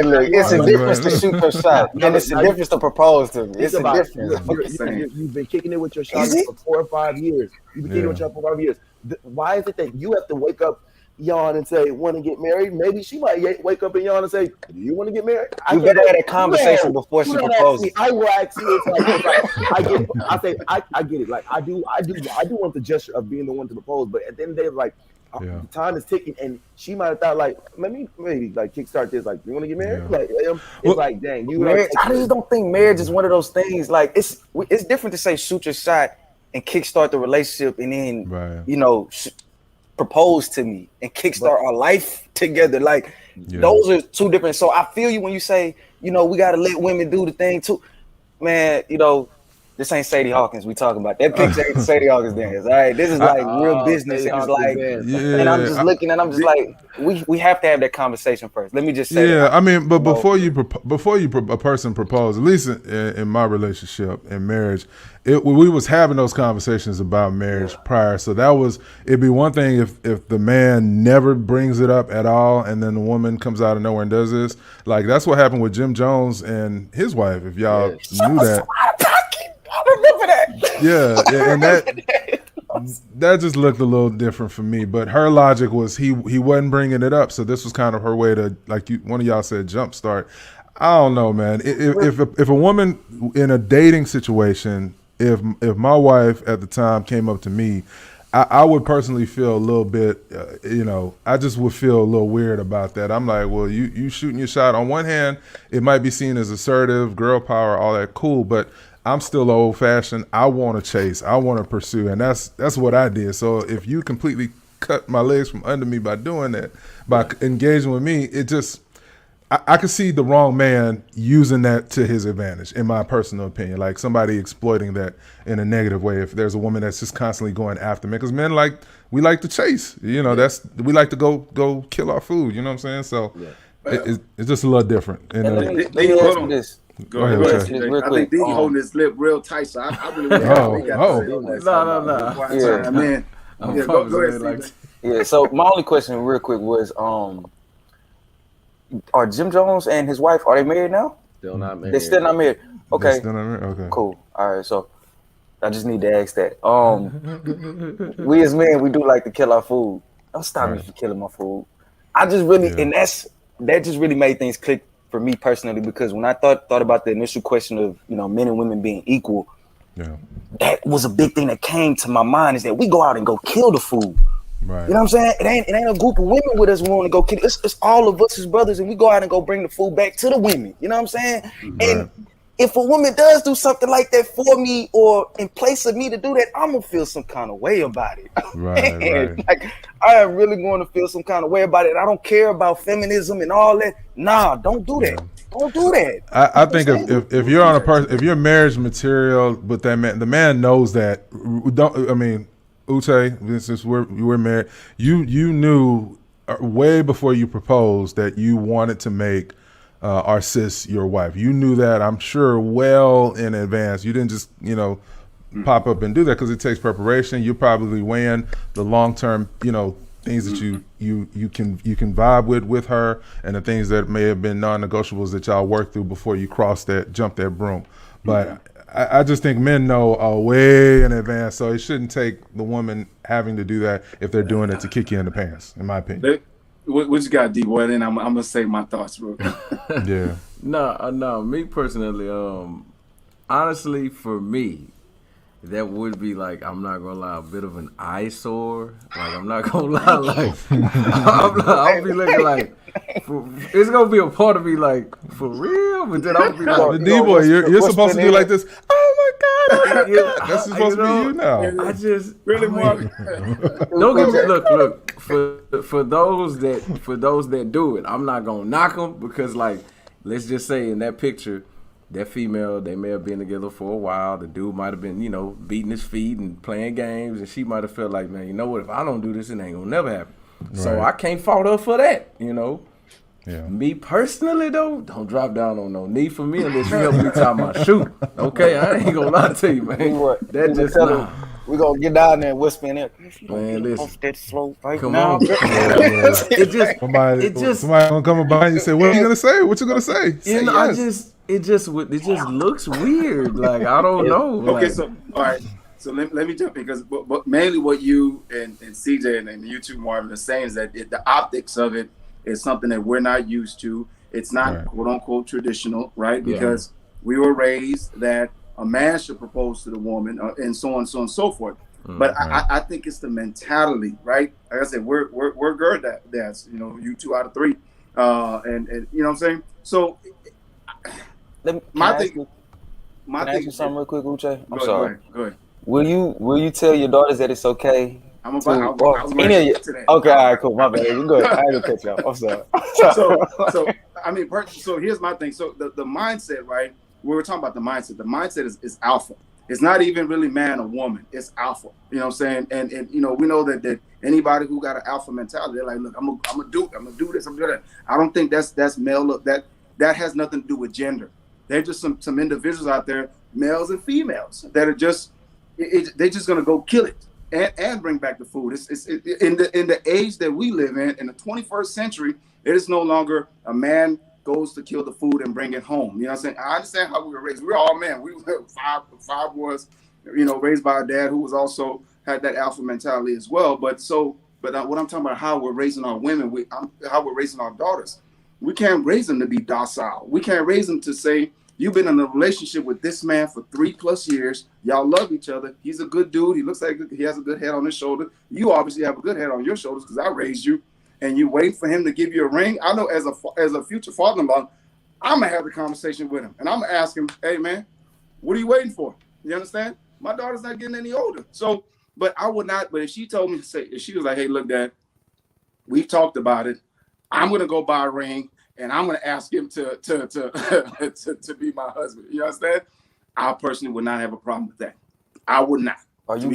Speaker 1: Look, it's a difference to shoot your shot, and it's a difference to propose to me. It's a difference.
Speaker 6: You've been kicking it with your shot for 4 or 5 years. You've been kicking it with your shot for 5 years. Why is it that you have to wake up, yawn, and say, want to get married? Maybe she might wake up and yawn and say, do you want to get married?
Speaker 1: You better have a conversation before she proposes.
Speaker 6: I will ask you. I get it. I say, I get it. Like, I do want the gesture of being the one to propose, but at the end of the day, like, the time is ticking, and she might have thought, like, maybe like kickstart this. Like, you want to get married? Like, it's like, dang,
Speaker 1: marriage. I just don't think marriage is one of those things. Like, it's different to say shoot your shot and kickstart the relationship, and then propose to me and kickstart our life together. Like, those are two different. So I feel you when you say, we got to let women do the thing too, man. This ain't Sadie Hawkins we talking about. That picture ain't Sadie Hawkins dance. All right, this is like real business, and it's like, and I'm just looking, and I'm just like, we have to have that conversation first. Let me just say,
Speaker 2: I mean, but before a person propose, at least in my relationship in marriage, we was having those conversations about marriage prior. So it'd be one thing if the man never brings it up at all, and then the woman comes out of nowhere and does this. Like that's what happened with Jim Jones and his wife. If y'all knew that.
Speaker 1: I remember that.
Speaker 2: Yeah, and that just looked a little different for me. But her logic was he wasn't bringing it up, so this was kind of her way to, like one of y'all said, jumpstart. I don't know, man. If a woman in a dating situation, if my wife at the time came up to me, I would personally feel a little bit, I just would feel a little weird about that. I'm like, well, you shooting your shot. On one hand, it might be seen as assertive, girl power, all that cool, but I'm still old fashioned. I want to chase. I want to pursue, and that's what I did. So if you completely cut my legs from under me by doing that, by engaging with me, it just I could see the wrong man using that to his advantage, in my personal opinion. Like somebody exploiting that in a negative way. If there's a woman that's just constantly going after men, because men we like to chase. We like to go kill our food. You know what I'm saying? So it's just a little different.
Speaker 7: Go ahead. I think D holding his lip real tight, so I really want to
Speaker 5: No.
Speaker 7: Man, go ahead.
Speaker 1: So my only question, real quick, was are Jim Jones and his wife, are they married now?
Speaker 6: Still not married.
Speaker 1: They're still not married. Okay.
Speaker 2: Still not married? Okay.
Speaker 1: Cool. All right. So I just need to ask that. We as men, we do like to kill our food. Don't stop me from killing my food. I just really, and that just really made things click for me personally, because when I thought about the initial question of men and women being equal, that was a big thing that came to my mind, is that we go out and go kill the food.
Speaker 2: Right.
Speaker 1: You know what I'm saying? It ain't a group of women with us wanting to go kill. It's all of us as brothers, and we go out and go bring the food back to the women. You know what I'm saying? Right. And if a woman does do something like that for me, or in place of me to do that, I'm gonna feel some kind of way about it.
Speaker 2: Right.
Speaker 1: Like I am really going to feel some kind of way about it. I don't care about feminism and all that. Nah, don't do that. Don't do that.
Speaker 2: I think if you're on a person, if you're marriage material with that man, the man knows that. Uche, since we're married, you knew way before you proposed that you wanted to make our sis your wife. You knew that, I'm sure, well in advance. You didn't just pop up and do that, because it takes preparation. You're probably weighing the long term things that you can vibe with her, and the things that may have been non-negotiables that y'all work through before you jump that broom. But I just think men know way in advance, so it shouldn't take the woman having to do that if they're doing it to kick you in the pants, in my opinion.
Speaker 7: What you got, D boy? Then I'm gonna say my thoughts, bro.
Speaker 2: Yeah.
Speaker 5: No. Me personally, honestly, for me, that would be like, I'm not gonna lie, a bit of an eyesore. Like, I'm not gonna lie, like I'll be looking like, it's gonna be a part of me like, for real, but then I'll be like,
Speaker 2: the D-boy, you're supposed to do like this. Oh my God. That's supposed to be you now.
Speaker 5: I just
Speaker 7: really more.
Speaker 5: Don't get me, look, for those that do it, I'm not gonna knock them, because like, let's just say in that picture, that female, they may have been together for a while. The dude might have been, beating his feet and playing games, and she might have felt like, man, you know what? If I don't do this, it ain't gonna never happen. Right. So I can't fault her for that,
Speaker 2: Yeah.
Speaker 5: Me personally, though, don't drop down on no knee for me unless you help me tie my shoe. Okay, I ain't gonna lie to you, man. That just
Speaker 1: we're gonna get down there and whisper in there.
Speaker 5: Man, listen.
Speaker 1: Off that slope right
Speaker 5: Come
Speaker 1: now.
Speaker 5: on. Somebody
Speaker 2: gonna come behind you and say, "What are you gonna say? What you gonna say?"
Speaker 5: Yes. It just looks weird. Like, I don't know.
Speaker 7: Okay,
Speaker 5: like,
Speaker 7: so all right. So let me jump in, because but mainly what you and CJ and you two, Marvin, are saying is that the optics of it is something that we're not used to. It's not quote unquote traditional, right? Because we were raised that a man should propose to the woman, and so on and so forth. But I think it's the mentality, right? Like I said, we're good at that. You 2 out of 3, and you know what I'm saying. So my thing. Can
Speaker 1: I ask you something real quick, Uche? I'm
Speaker 7: sorry. Go ahead.
Speaker 1: Will you tell your daughters that it's okay?
Speaker 7: I'm about to get to that.
Speaker 1: Okay, all right, cool. My bad. You go ahead. I ain't gonna cut you off. I'm sorry.
Speaker 7: So here's my thing. So the mindset, right? We were talking about the mindset. The mindset is alpha. It's not even really man or woman. It's alpha. You know what I'm saying? And you know, we know that anybody who got an alpha mentality, they're like, look, I'm gonna do this, I'm gonna do that. I don't think that's male. Look, that has nothing to do with gender. They're just some individuals out there, males and females, that are just they're just gonna go kill it and bring back the food. It's in the age that we live in the 21st century, it is no longer a man goes to kill the food and bring it home. You know what I'm saying? I understand how we were raised. We're all men. We were five was, you know, raised by a dad who was also had that alpha mentality as well. But what I'm talking about, how we're raising our women, how we're raising our daughters. We can't raise them to be docile. We can't raise them to say, you've been in a relationship with this man for 3+ years. Y'all love each other. He's a good dude. He looks like he has a good head on his shoulder. You obviously have a good head on your shoulders because I raised you. And you wait for him to give you a ring. I know as a future father-in-law, I'm gonna have the conversation with him, and I'm gonna ask him, "Hey, man, what are you waiting for?" You understand? My daughter's not getting any older, so. But I would not. But if she told me to say, if she was like, "Hey, look, Dad, we've talked about it. I'm gonna go buy a ring, and I'm gonna ask him to to be my husband." You understand? I personally would not have a problem with that. I would not.
Speaker 1: Are you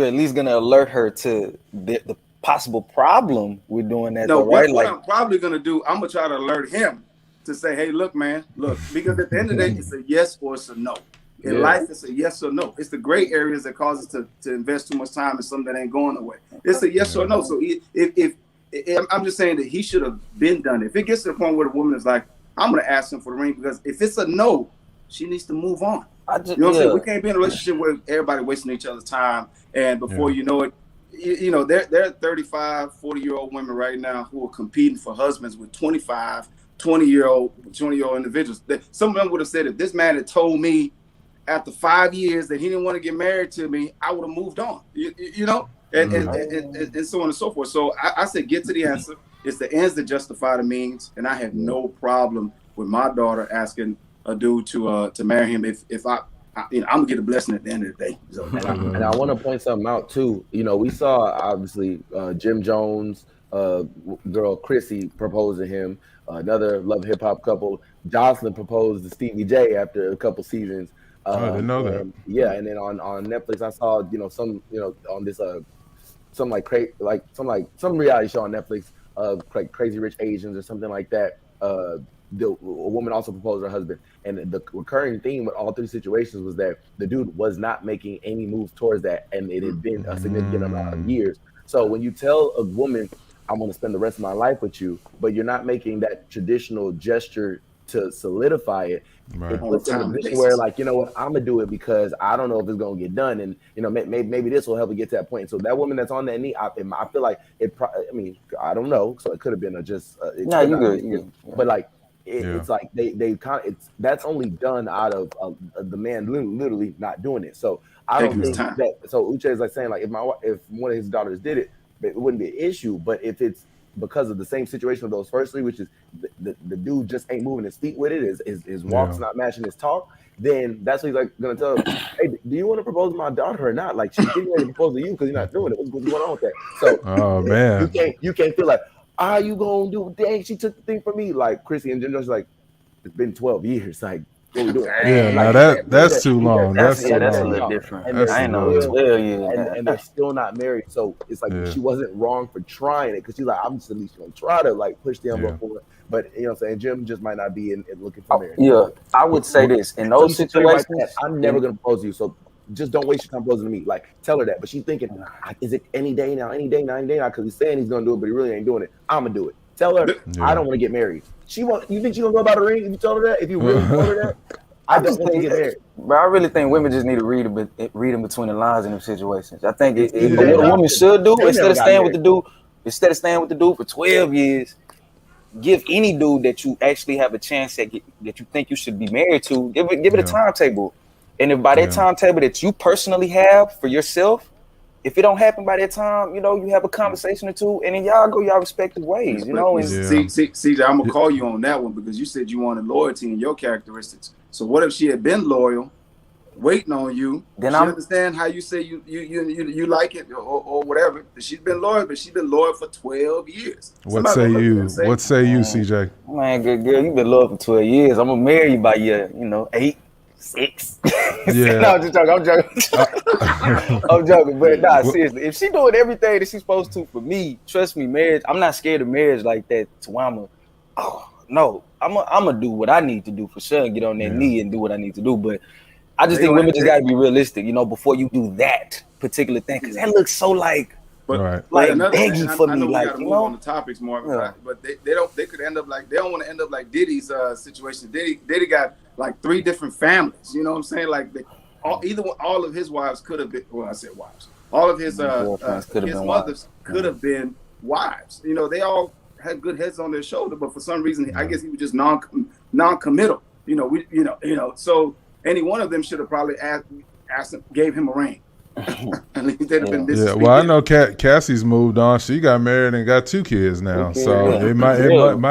Speaker 1: at least gonna alert her to the possible problem with doing that?
Speaker 7: No,
Speaker 1: though, right?
Speaker 7: what I'm probably gonna do, I'm gonna try to alert him to say, hey, look, man, look, because at the end of the day, it's a yes or it's a no. In life, it's a yes or no. It's the gray areas that cause us to invest too much time in something that ain't going away. It's a yes or no. So if I'm just saying that he should have been done. If it gets to the point where the woman is like, I'm gonna ask him for the ring, because if it's a no, she needs to move on. You know what I'm saying? We can't be in a relationship where everybody wasting each other's time, and before you know it, you know, there are 35, 40-year-old women right now who are competing for husbands with 25, 20-year-old individuals. Some of them would have said, if this man had told me after 5 years that he didn't want to get married to me, I would have moved on. You know, and so on and so forth. So I said, get to the answer. It's the ends that justify the means, and I have no problem with my daughter asking a dude to marry him if I'm gonna get a blessing at the end of the day. So,
Speaker 6: and I want to point something out too. You know, we saw obviously Jim Jones, girl Chrissy proposed to him. Another love hip hop couple, Jocelyn, proposed to Stevie J after a couple seasons.
Speaker 2: I didn't know that.
Speaker 6: Yeah, and then on Netflix, I saw on this some reality show on Netflix, like Crazy Rich Asians or something like that. A woman also proposed to her husband, and the recurring theme with all three situations was that the dude was not making any moves towards that, and it had been a significant amount of years. So when you tell a woman, I'm going to spend the rest of my life with you, but you're not making that traditional gesture to solidify it, it puts in a position where, like, you know what, I'm gonna do it because I don't know if it's gonna get done, and you know, maybe this will help you get to that point. So that woman that's on that knee, I feel like it. I mean, I don't know, so it could have been you good. But like, it's like they kind of, that's only done out of the man literally not doing it. So I don't think that. So Uche is like saying, like, if one of his daughters did it, it wouldn't be an issue. But if it's because of the same situation with those first three, which is the dude just ain't moving his feet with it, his walk's not matching his talk, then that's what he's like gonna tell her, hey, do you want to propose to my daughter or not? Like, she's getting ready to propose to you because you're not doing it. What's going on with that? So you can't feel like, are you gonna do? Dang, she took the thing from me. Like Chrissy and Ginger, like, it's been 12 years. Like, what we doing?
Speaker 2: Yeah,
Speaker 6: like,
Speaker 2: now that's too long. That's
Speaker 1: a little different.
Speaker 6: And
Speaker 1: I ain't know 12 years.
Speaker 6: And they're still not married. So it's like she wasn't wrong for trying it, because she's like, I'm just at least gonna try to like push the envelope forward. But you know what I'm saying, Jim just might not be in looking for marriage.
Speaker 1: Yeah, I would say this in those situations.
Speaker 6: I'm never gonna propose to you, so just don't waste your time proposing to me. Like, tell her that. But she's thinking, is it any day now? Because he's saying he's gonna do it, but he really ain't doing it. I'm gonna do it. Tell her I don't want to get married. You think she's gonna go about a ring if you tell her that? If you really told her that? I just want to get married.
Speaker 1: But I really think women just need to read them between the lines in them situations. I think what a woman should do, instead of staying with the dude for 12 years, give any dude that you actually have a chance that you think you should be married to, give it a timetable. And if by that timetable that you personally have for yourself, if it don't happen by that time, you know, you have a conversation or two, and then y'all go y'all respective ways, you know. And
Speaker 7: see, I'm gonna call you on that one, because you said you wanted loyalty in your characteristics. So what if she had been loyal, waiting on you? Then I understand how you say you like it or whatever. She's been loyal, but she's been loyal for 12 years.
Speaker 2: What say you, CJ?
Speaker 1: Man, good girl, you've been loyal for 12 years. I'm gonna marry you by year, 8. 6.
Speaker 2: Yeah.
Speaker 1: No, I'm just joking. I'm joking. I'm joking. But nah, seriously, if she doing everything that she's supposed to for me, trust me, marriage. I'm not scared of marriage like that. To where no, I'm gonna do what I need to do for sure and get on that knee and do what I need to do. But I just think women just gotta be realistic, before you do that particular thing, because that looks so like beggy for me.
Speaker 7: I know we
Speaker 1: like,
Speaker 7: gotta move on the topics more, but they could end up like, they don't want to end up like Diddy's situation. Diddy got like 3 different families. You know what I'm saying? Like all of his wives could have been. Well, I said wives. All of his mothers could have been wives. They all had good heads on their shoulder, but for some reason, I guess he was just non-committal. So any one of them should have probably asked him, gave him a ring.
Speaker 2: Well, I know Cassie's moved on. She got married and got 2 kids now, so it might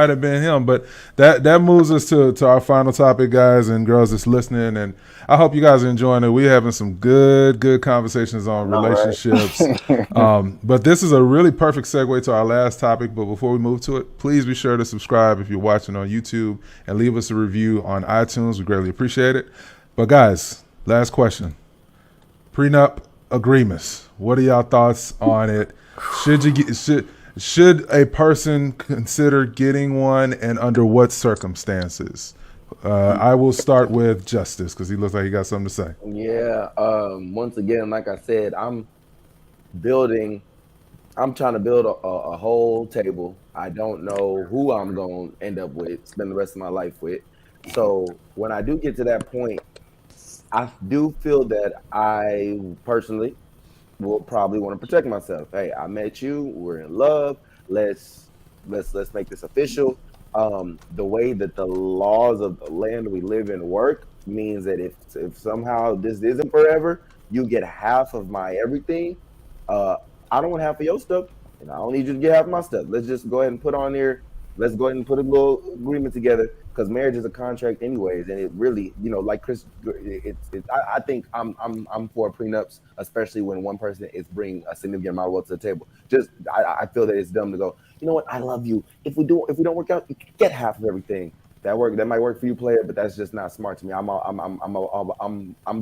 Speaker 2: have been him. But that moves us to our final topic, guys and girls that's listening. And I hope you guys are enjoying it. We're having some good conversations on relationships. But this is a really perfect segue to our last topic. But before we move to it, please be sure to subscribe if you're watching on YouTube and leave us a review on iTunes. We greatly appreciate it. But guys, last question: prenup agreements. What are y'all thoughts on it? Should a person consider getting one, and under what circumstances? I will start with Justice because he looks like he got something to say.
Speaker 6: Yeah. Once again, like I said, I'm trying to build a whole table. I don't know who I'm going to end up with, spend the rest of my life with. So when I do get to that point, I do feel that I personally will probably want to protect myself. Hey, I met you. We're in love. Let's make this official. The way that the laws of the land we live in work means that if somehow this isn't forever, you get half of my everything. I don't want half of your stuff, and I don't need you to get half of my stuff. Let's just go ahead and put on there. Let's go ahead and put a little agreement together, because marriage is a contract anyways, and it really, like Chris, I think I'm for prenups, especially when one person is bringing a significant amount of wealth to the table. I feel that it's dumb to go, you know what, I love you. If we don't work out, you can get half of everything. That might work for you, player, but that's just not smart to me. I'm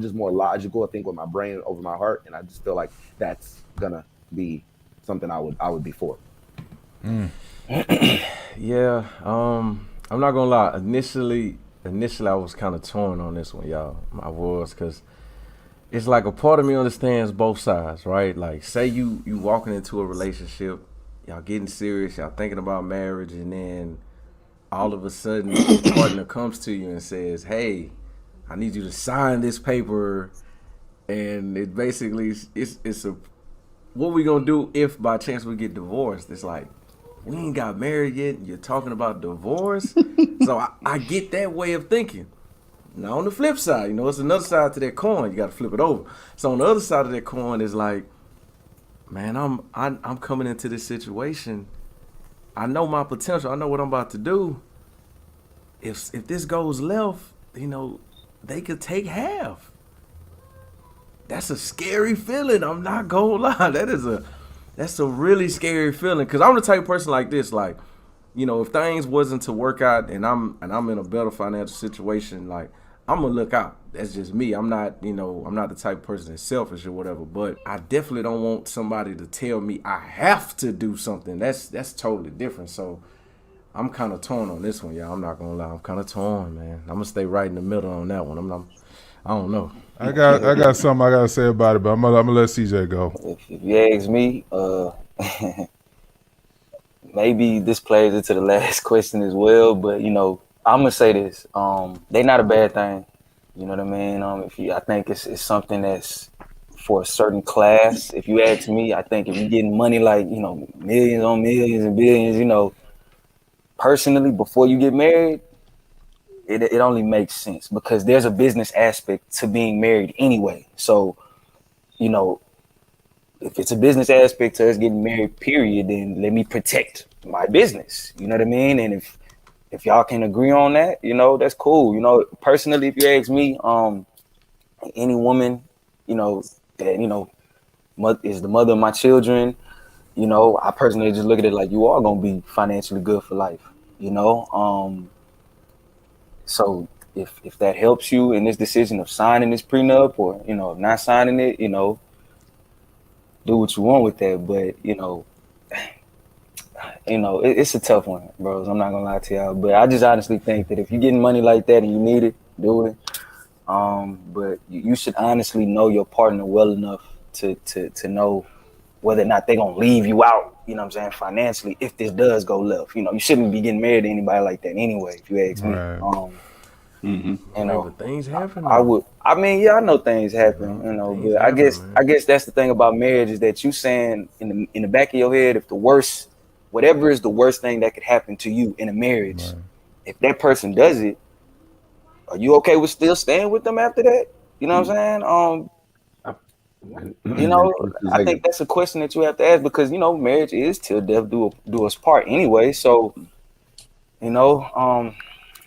Speaker 6: just more logical, I think, with my brain over my heart, and I just feel like that's gonna be something I would be for.
Speaker 5: Yeah, I'm not gonna lie. Initially, I was kind of torn on this one, y'all. I was, because it's like a part of me understands both sides, right? Like, say you walking into a relationship, y'all getting serious, y'all thinking about marriage, and then all of a sudden, your partner comes to you and says, "Hey, I need you to sign this paper," and it basically it's a what we gonna do if by chance we get divorced? It's like, we ain't got married yet, and you're talking about divorce. So I get that way of thinking. Now on the flip side, it's another side to that coin. You got to flip it over. So on the other side of that coin is like, man, I'm coming into this situation. I know my potential. I know what I'm about to do. If this goes left, they could take half. That's a scary feeling. I'm not gonna lie. That's a really scary feeling, because I'm the type of person like this, like, if things wasn't to work out and I'm in a better financial situation, like, I'm gonna look out. That's just me. I'm not the type of person that's selfish or whatever, but I definitely don't want somebody to tell me I have to do something. That's totally different. So I'm kind of torn on this one, y'all. I'm not gonna lie. I'm kind of torn, man. I'm gonna stay right in the middle on that one. I don't know.
Speaker 2: I got something I gotta say about it, but I'm gonna let CJ go.
Speaker 1: If you ask me, maybe this plays into the last question as well, but I'm gonna say this: they not a bad thing. You know what I mean? I think it's something that's for a certain class. If you ask me, I think if you're getting money like millions on millions and billions, personally, before you get married, it only makes sense, because there's a business aspect to being married anyway. So, if it's a business aspect to us getting married, period, then let me protect my business. You know what I mean? And if y'all can agree on that, that's cool. Personally, if you ask me, any woman, that, is the mother of my children, I personally just look at it like you are going to be financially good for life, So if that helps you in this decision of signing this prenup or, you know, not signing it, you know, do what you want with that. But, you know, it's a tough one, bros. I'm not gonna lie to y'all. But I just honestly think that if you're getting money like that and you need it, do it. But you should honestly know your partner well enough to know whether or not they're gonna leave you out, you know what I'm saying, financially, if this does go left. You know, you shouldn't be getting married to anybody like that anyway, if you ask me. You know,
Speaker 5: but things happen.
Speaker 1: I know things happen, you know, but I guess that's the thing about marriage is that you saying in the back of your head, if whatever is the worst thing that could happen to you in a marriage, if that person does it, are you okay with still staying with them after that? You know what I'm saying? You know, I think that's a question that you have to ask because, you know, marriage is till death do us part anyway. So, you know,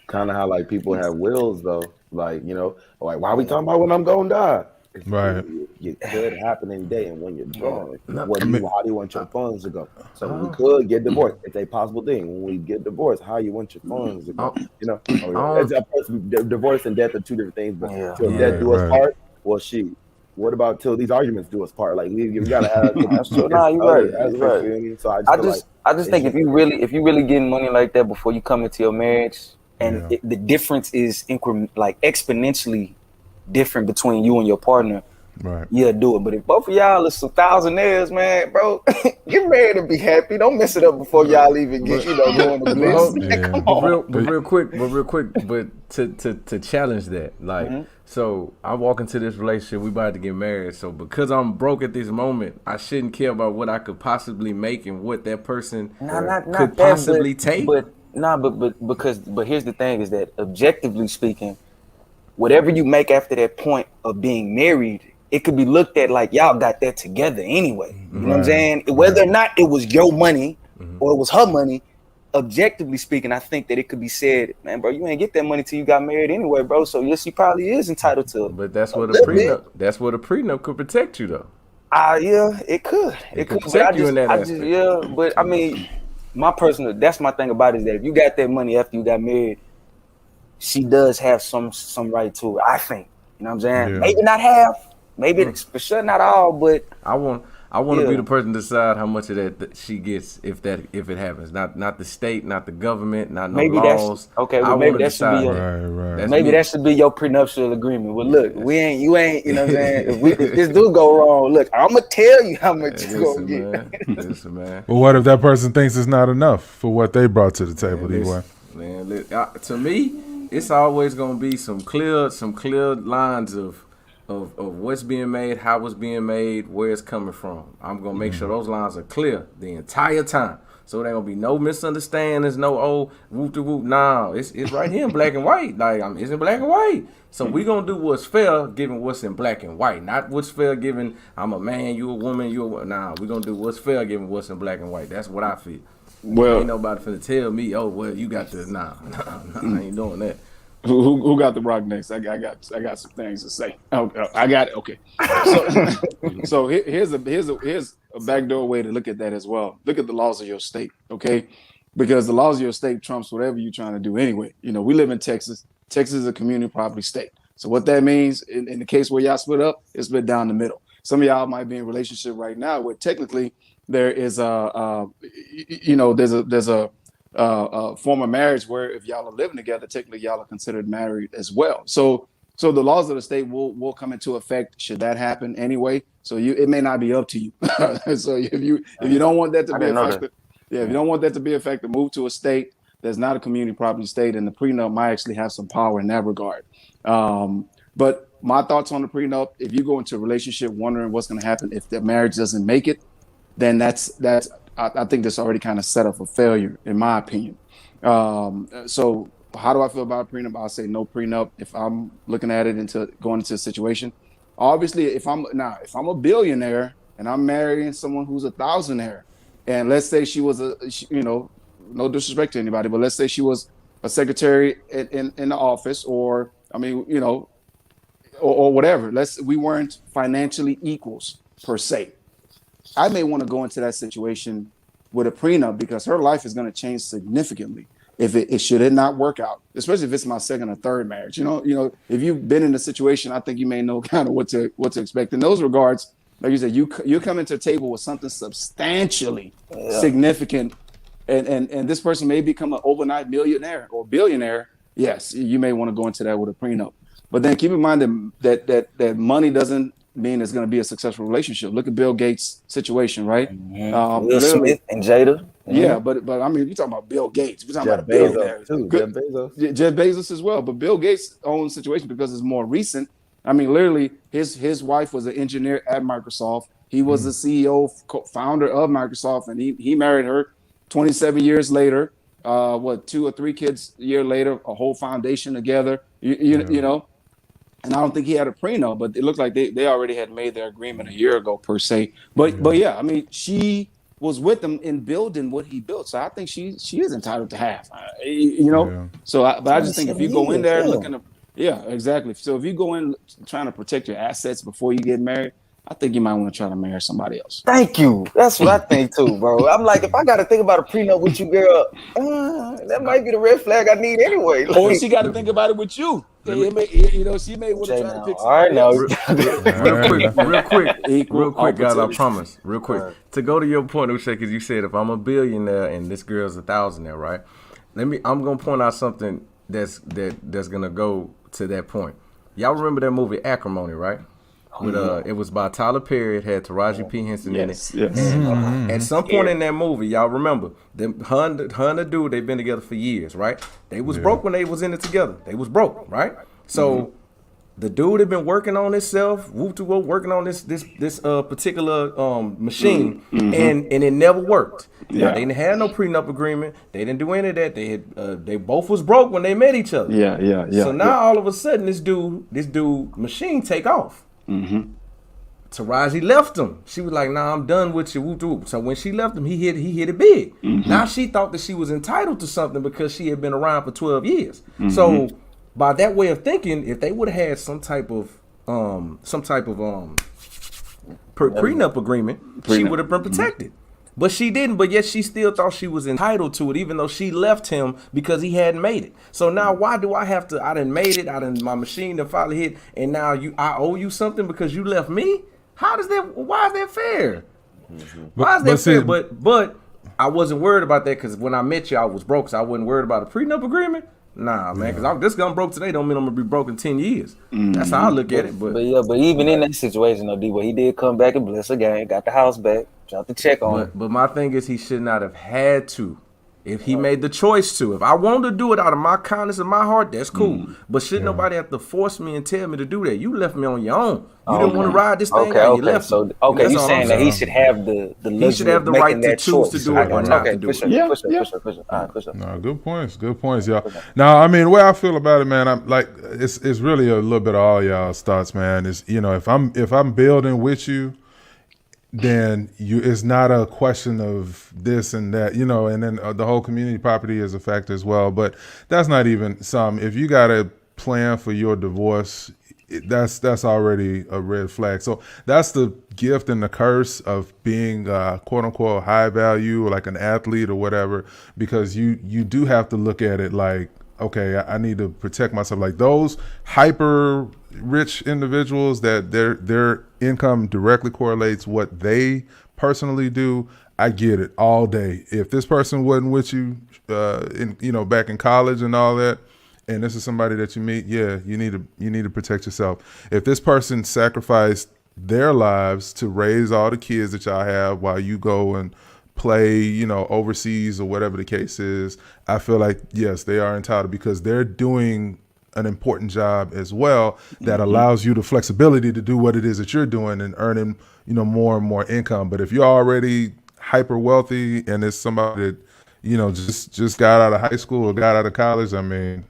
Speaker 6: kind of how like people have wills though. Like, you know, like why are we talking about when I'm gonna die?
Speaker 2: Right.
Speaker 6: It could happen any day, and when you're gone, how do you want your funds to go? So we could get divorced. It's a possible thing. When we get divorced, how you want your funds to go? You know, divorce and death are two different things. But till death do us part, well, what about till these arguments do us part? Like we gotta have.
Speaker 1: That's true. Nah, you're right. You're right. So I just think if you really getting money like that before you come into your marriage, and the difference is exponentially different between you and your partner.
Speaker 2: Right.
Speaker 1: Yeah, do it. But if both of y'all are some thousandaires, man, bro, get married and be happy. Don't mess it up before y'all even get, going to bliss. Come on.
Speaker 5: But real quick, to challenge that, like, so I walk into this relationship, we about to get married. So because I'm broke at this moment, I shouldn't care about what I could possibly make and what that person could possibly take.
Speaker 1: But here's the thing: is that objectively speaking, whatever you make after that point of being married, it could be looked at like y'all got that together anyway. You know what I'm saying? Whether or not it was your money or it was her money, objectively speaking, I think that it could be said, man, bro, you ain't get that money till you got married anyway, bro. So yes, she probably is entitled to it.
Speaker 5: But that's what a prenup could protect you though.
Speaker 1: Yeah, it could. It could protect you in that aspect. But I mean, that's my thing about it is that if you got that money after you got married, she does have some right to it, I think. You know what I'm saying? Yeah. Maybe not half, maybe for sure not all, but
Speaker 5: I want to be the person to decide how much of that she gets if it happens. Not the state, not the government, not no laws.
Speaker 1: Maybe that should be maybe that should be your prenuptial agreement. Well, look, you ain't, you know what I'm saying? If this do go wrong, look, I'm gonna tell you how much you gonna get.
Speaker 5: Listen, man.
Speaker 2: Well, what if that person thinks it's not enough for what they brought to the table,
Speaker 5: to me, it's always gonna be some clear lines of what's being made, how it's being made, where it's coming from. I'm gonna make sure those lines are clear the entire time, so there gonna be no misunderstandings, no whoop de whoop. Nah, it's right here in black and white. Like it's in black and white. So we gonna do what's fair, given what's in black and white, not what's fair given I'm a man, you a woman, Nah, we gonna do what's fair, given what's in black and white. That's what I feel. Well, ain't nobody finna tell me, you got this. Nah, I ain't doing that.
Speaker 7: Who got the rock next? I got some things to say. I got it. Okay. So here's a backdoor way to look at that as well. Look at the laws of your state, okay? Because the laws of your state trumps whatever you're trying to do anyway. You know, we live in Texas. Texas is a community property state. So what that means in the case where y'all split up, it's split down the middle. Some of y'all might be in a relationship right now where technically there is there's a form of marriage where if y'all are living together, technically y'all are considered married as well. So the laws of the state will come into effect should that happen anyway. So it may not be up to you. So if you don't want that to be effective, if you don't want that to be effective, move to a state that's not a community property state, and the prenup might actually have some power in that regard. But my thoughts on the prenup: if you go into a relationship wondering what's going to happen if the marriage doesn't make it, then I think that's already kind of set up for failure, in my opinion. So how do I feel about a prenup? I'll say no prenup if I'm looking at it going into a situation. Obviously, if I'm a billionaire and I'm marrying someone who's a thousandaire, and let's say she was no disrespect to anybody, but let's say she was a secretary in the office, or whatever. We weren't financially equals per se. I may want to go into that situation with a prenup because her life is going to change significantly. should it not work out, especially if it's my second or third marriage. You know, if you've been in a situation, I think you may know kind of what to expect in those regards. Like you said, you come into the table with something substantially significant, and this person may become an overnight millionaire or billionaire. Yes, you may want to go into that with a prenup, but then keep in mind that money doesn't mean it's going to be a successful relationship. Look at Bill Gates' situation, right?
Speaker 1: Will Smith and Jada.
Speaker 7: Yeah, but I mean, you're talking about Bill Gates. We're talking about a billionaire. Jeff Bezos as well. But Bill Gates' own situation, because it's more recent. I mean, literally, his wife was an engineer at Microsoft. He was the CEO, founder of Microsoft, and he married her 27 years later. 2 or 3 kids a year later, a whole foundation together. You know. And I don't think he had a prenup, but it looked like they already had made their agreement a year ago, per se. But yeah, I mean, she was with him in building what he built, so I think she is entitled to half. You know, but I just think if you go in there looking to, exactly. So if you go in trying to protect your assets before you get married, I think you might want to try to marry somebody else.
Speaker 1: Thank you. That's what I think too, bro. I'm like, if I got to think about a prenup with you, girl, that might be the red flag I need anyway. Like,
Speaker 7: or she got to think about it with you. She may want to try to pick.
Speaker 1: All right, now.
Speaker 5: Real quick, guys. I promise. Real quick. To go to your point, Uche, because you said if I'm a billionaire and this girl's a thousandaire, right? I'm gonna point out something that's gonna go to that point. Y'all remember that movie Acrimony, right? With it was by Tyler Perry. It had Taraji P. Henson in it. Yes. And at some point in that movie, y'all remember, her and the dude, they've been together for years, right? They was broke when they was in it together. They was broke, right? So the dude had been working on himself, working on this particular machine, and it never worked. Yeah. They didn't have no prenup agreement. They didn't do any of that. They both was broke when they met each other. Yeah. So now all of a sudden, this dude machine take off. Taraji left him. She was like, "Nah, I'm done with you." So when she left him, he hit it big. Now she thought that she was entitled to something because she had been around for 12 years. So by that way of thinking, if they would have had some type of prenup agreement, she would have been protected. But she didn't, but yet she still thought she was entitled to it, even though she left him because he hadn't made it. So now why do I have to, I done made it, my machine done finally hit, and now I owe you something because you left me? Why is that fair? Why is that fair? But I wasn't worried about that because when I met you, I was broke, so I wasn't worried about a prenup agreement. Nah, man, because I'm just broke today don't mean I'm going to be broke in 10 years. That's how I look at it. But
Speaker 1: even in that situation, though, D-Boy, he did come back and bless again, got the house back, dropped the check on it.
Speaker 5: But my thing is he should not have had to. If he made the choice to. If I wanted to do it out of my kindness and my heart, that's cool. But should nobody have to force me and tell me to do that? You left me on your own. You didn't want to ride this thing out. You left me.
Speaker 1: You saying that he should have the
Speaker 5: he should have the right to choose to do it or not to do it.
Speaker 1: Push up.
Speaker 2: No, good points, y'all. Now, I mean, the way I feel about it, man, I'm like, it's really a little bit of all y'all's thoughts, man. Is if I'm building with you, then it's not a question of this and that, and then the whole community property is a factor as well. But that's not even some. If you got a plan for your divorce, that's already a red flag. So that's the gift and the curse of being quote unquote high value or like an athlete or whatever, because you do have to look at it like, okay, I need to protect myself. Like those hyper rich individuals that their income directly correlates what they personally do. I get it all day. If this person wasn't with you, back in college and all that, and this is somebody that you meet, you need to protect yourself. If this person sacrificed their lives to raise all the kids that y'all have while you go and play, overseas or whatever the case is, I feel like, yes, they are entitled because they're doing an important job as well that allows you the flexibility to do what it is that you're doing and earning, more and more income. But if you're already hyper wealthy and it's somebody that, just got out of high school or got out of college, I mean,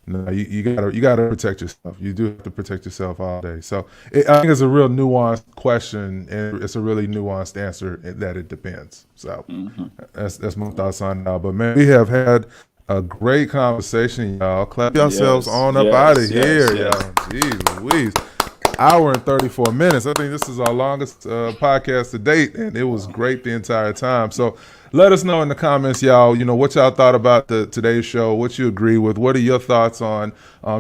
Speaker 2: no, you gotta protect yourself. You do have to protect yourself all day. So I think it's a real nuanced question, and it's a really nuanced answer that it depends. So that's my thoughts on that. But man, we have had a great conversation, y'all. Clap yourselves on up out of here, y'all. Jeez Louise. Hour and 34 minutes. I think this is our longest podcast to date, and it was great the entire time. So let us know in the comments, y'all, what y'all thought about today's show, what you agree with. What are your thoughts on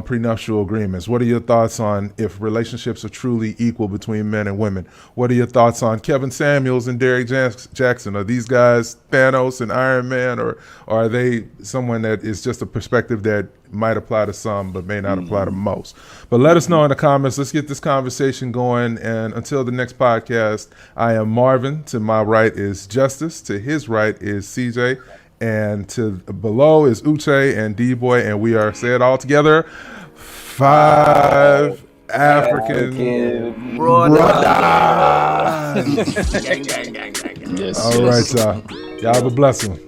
Speaker 2: prenuptial agreements? What are your thoughts on if relationships are truly equal between men and women? What are your thoughts on Kevin Samuels and Derrick Jaxn? Are these guys Thanos and Iron Man, or are they someone that is just a perspective that might apply to some but may not apply to most? But let us know in the comments. Let's get this conversation going. And until the next podcast, I am Marvin. To my right is Justice. To his right is CJ. And to below is Uche and D-Boy. And we are, say it all together, 5 African brothers.
Speaker 7: Yes,
Speaker 2: All right, y'all. Y'all have a blessing.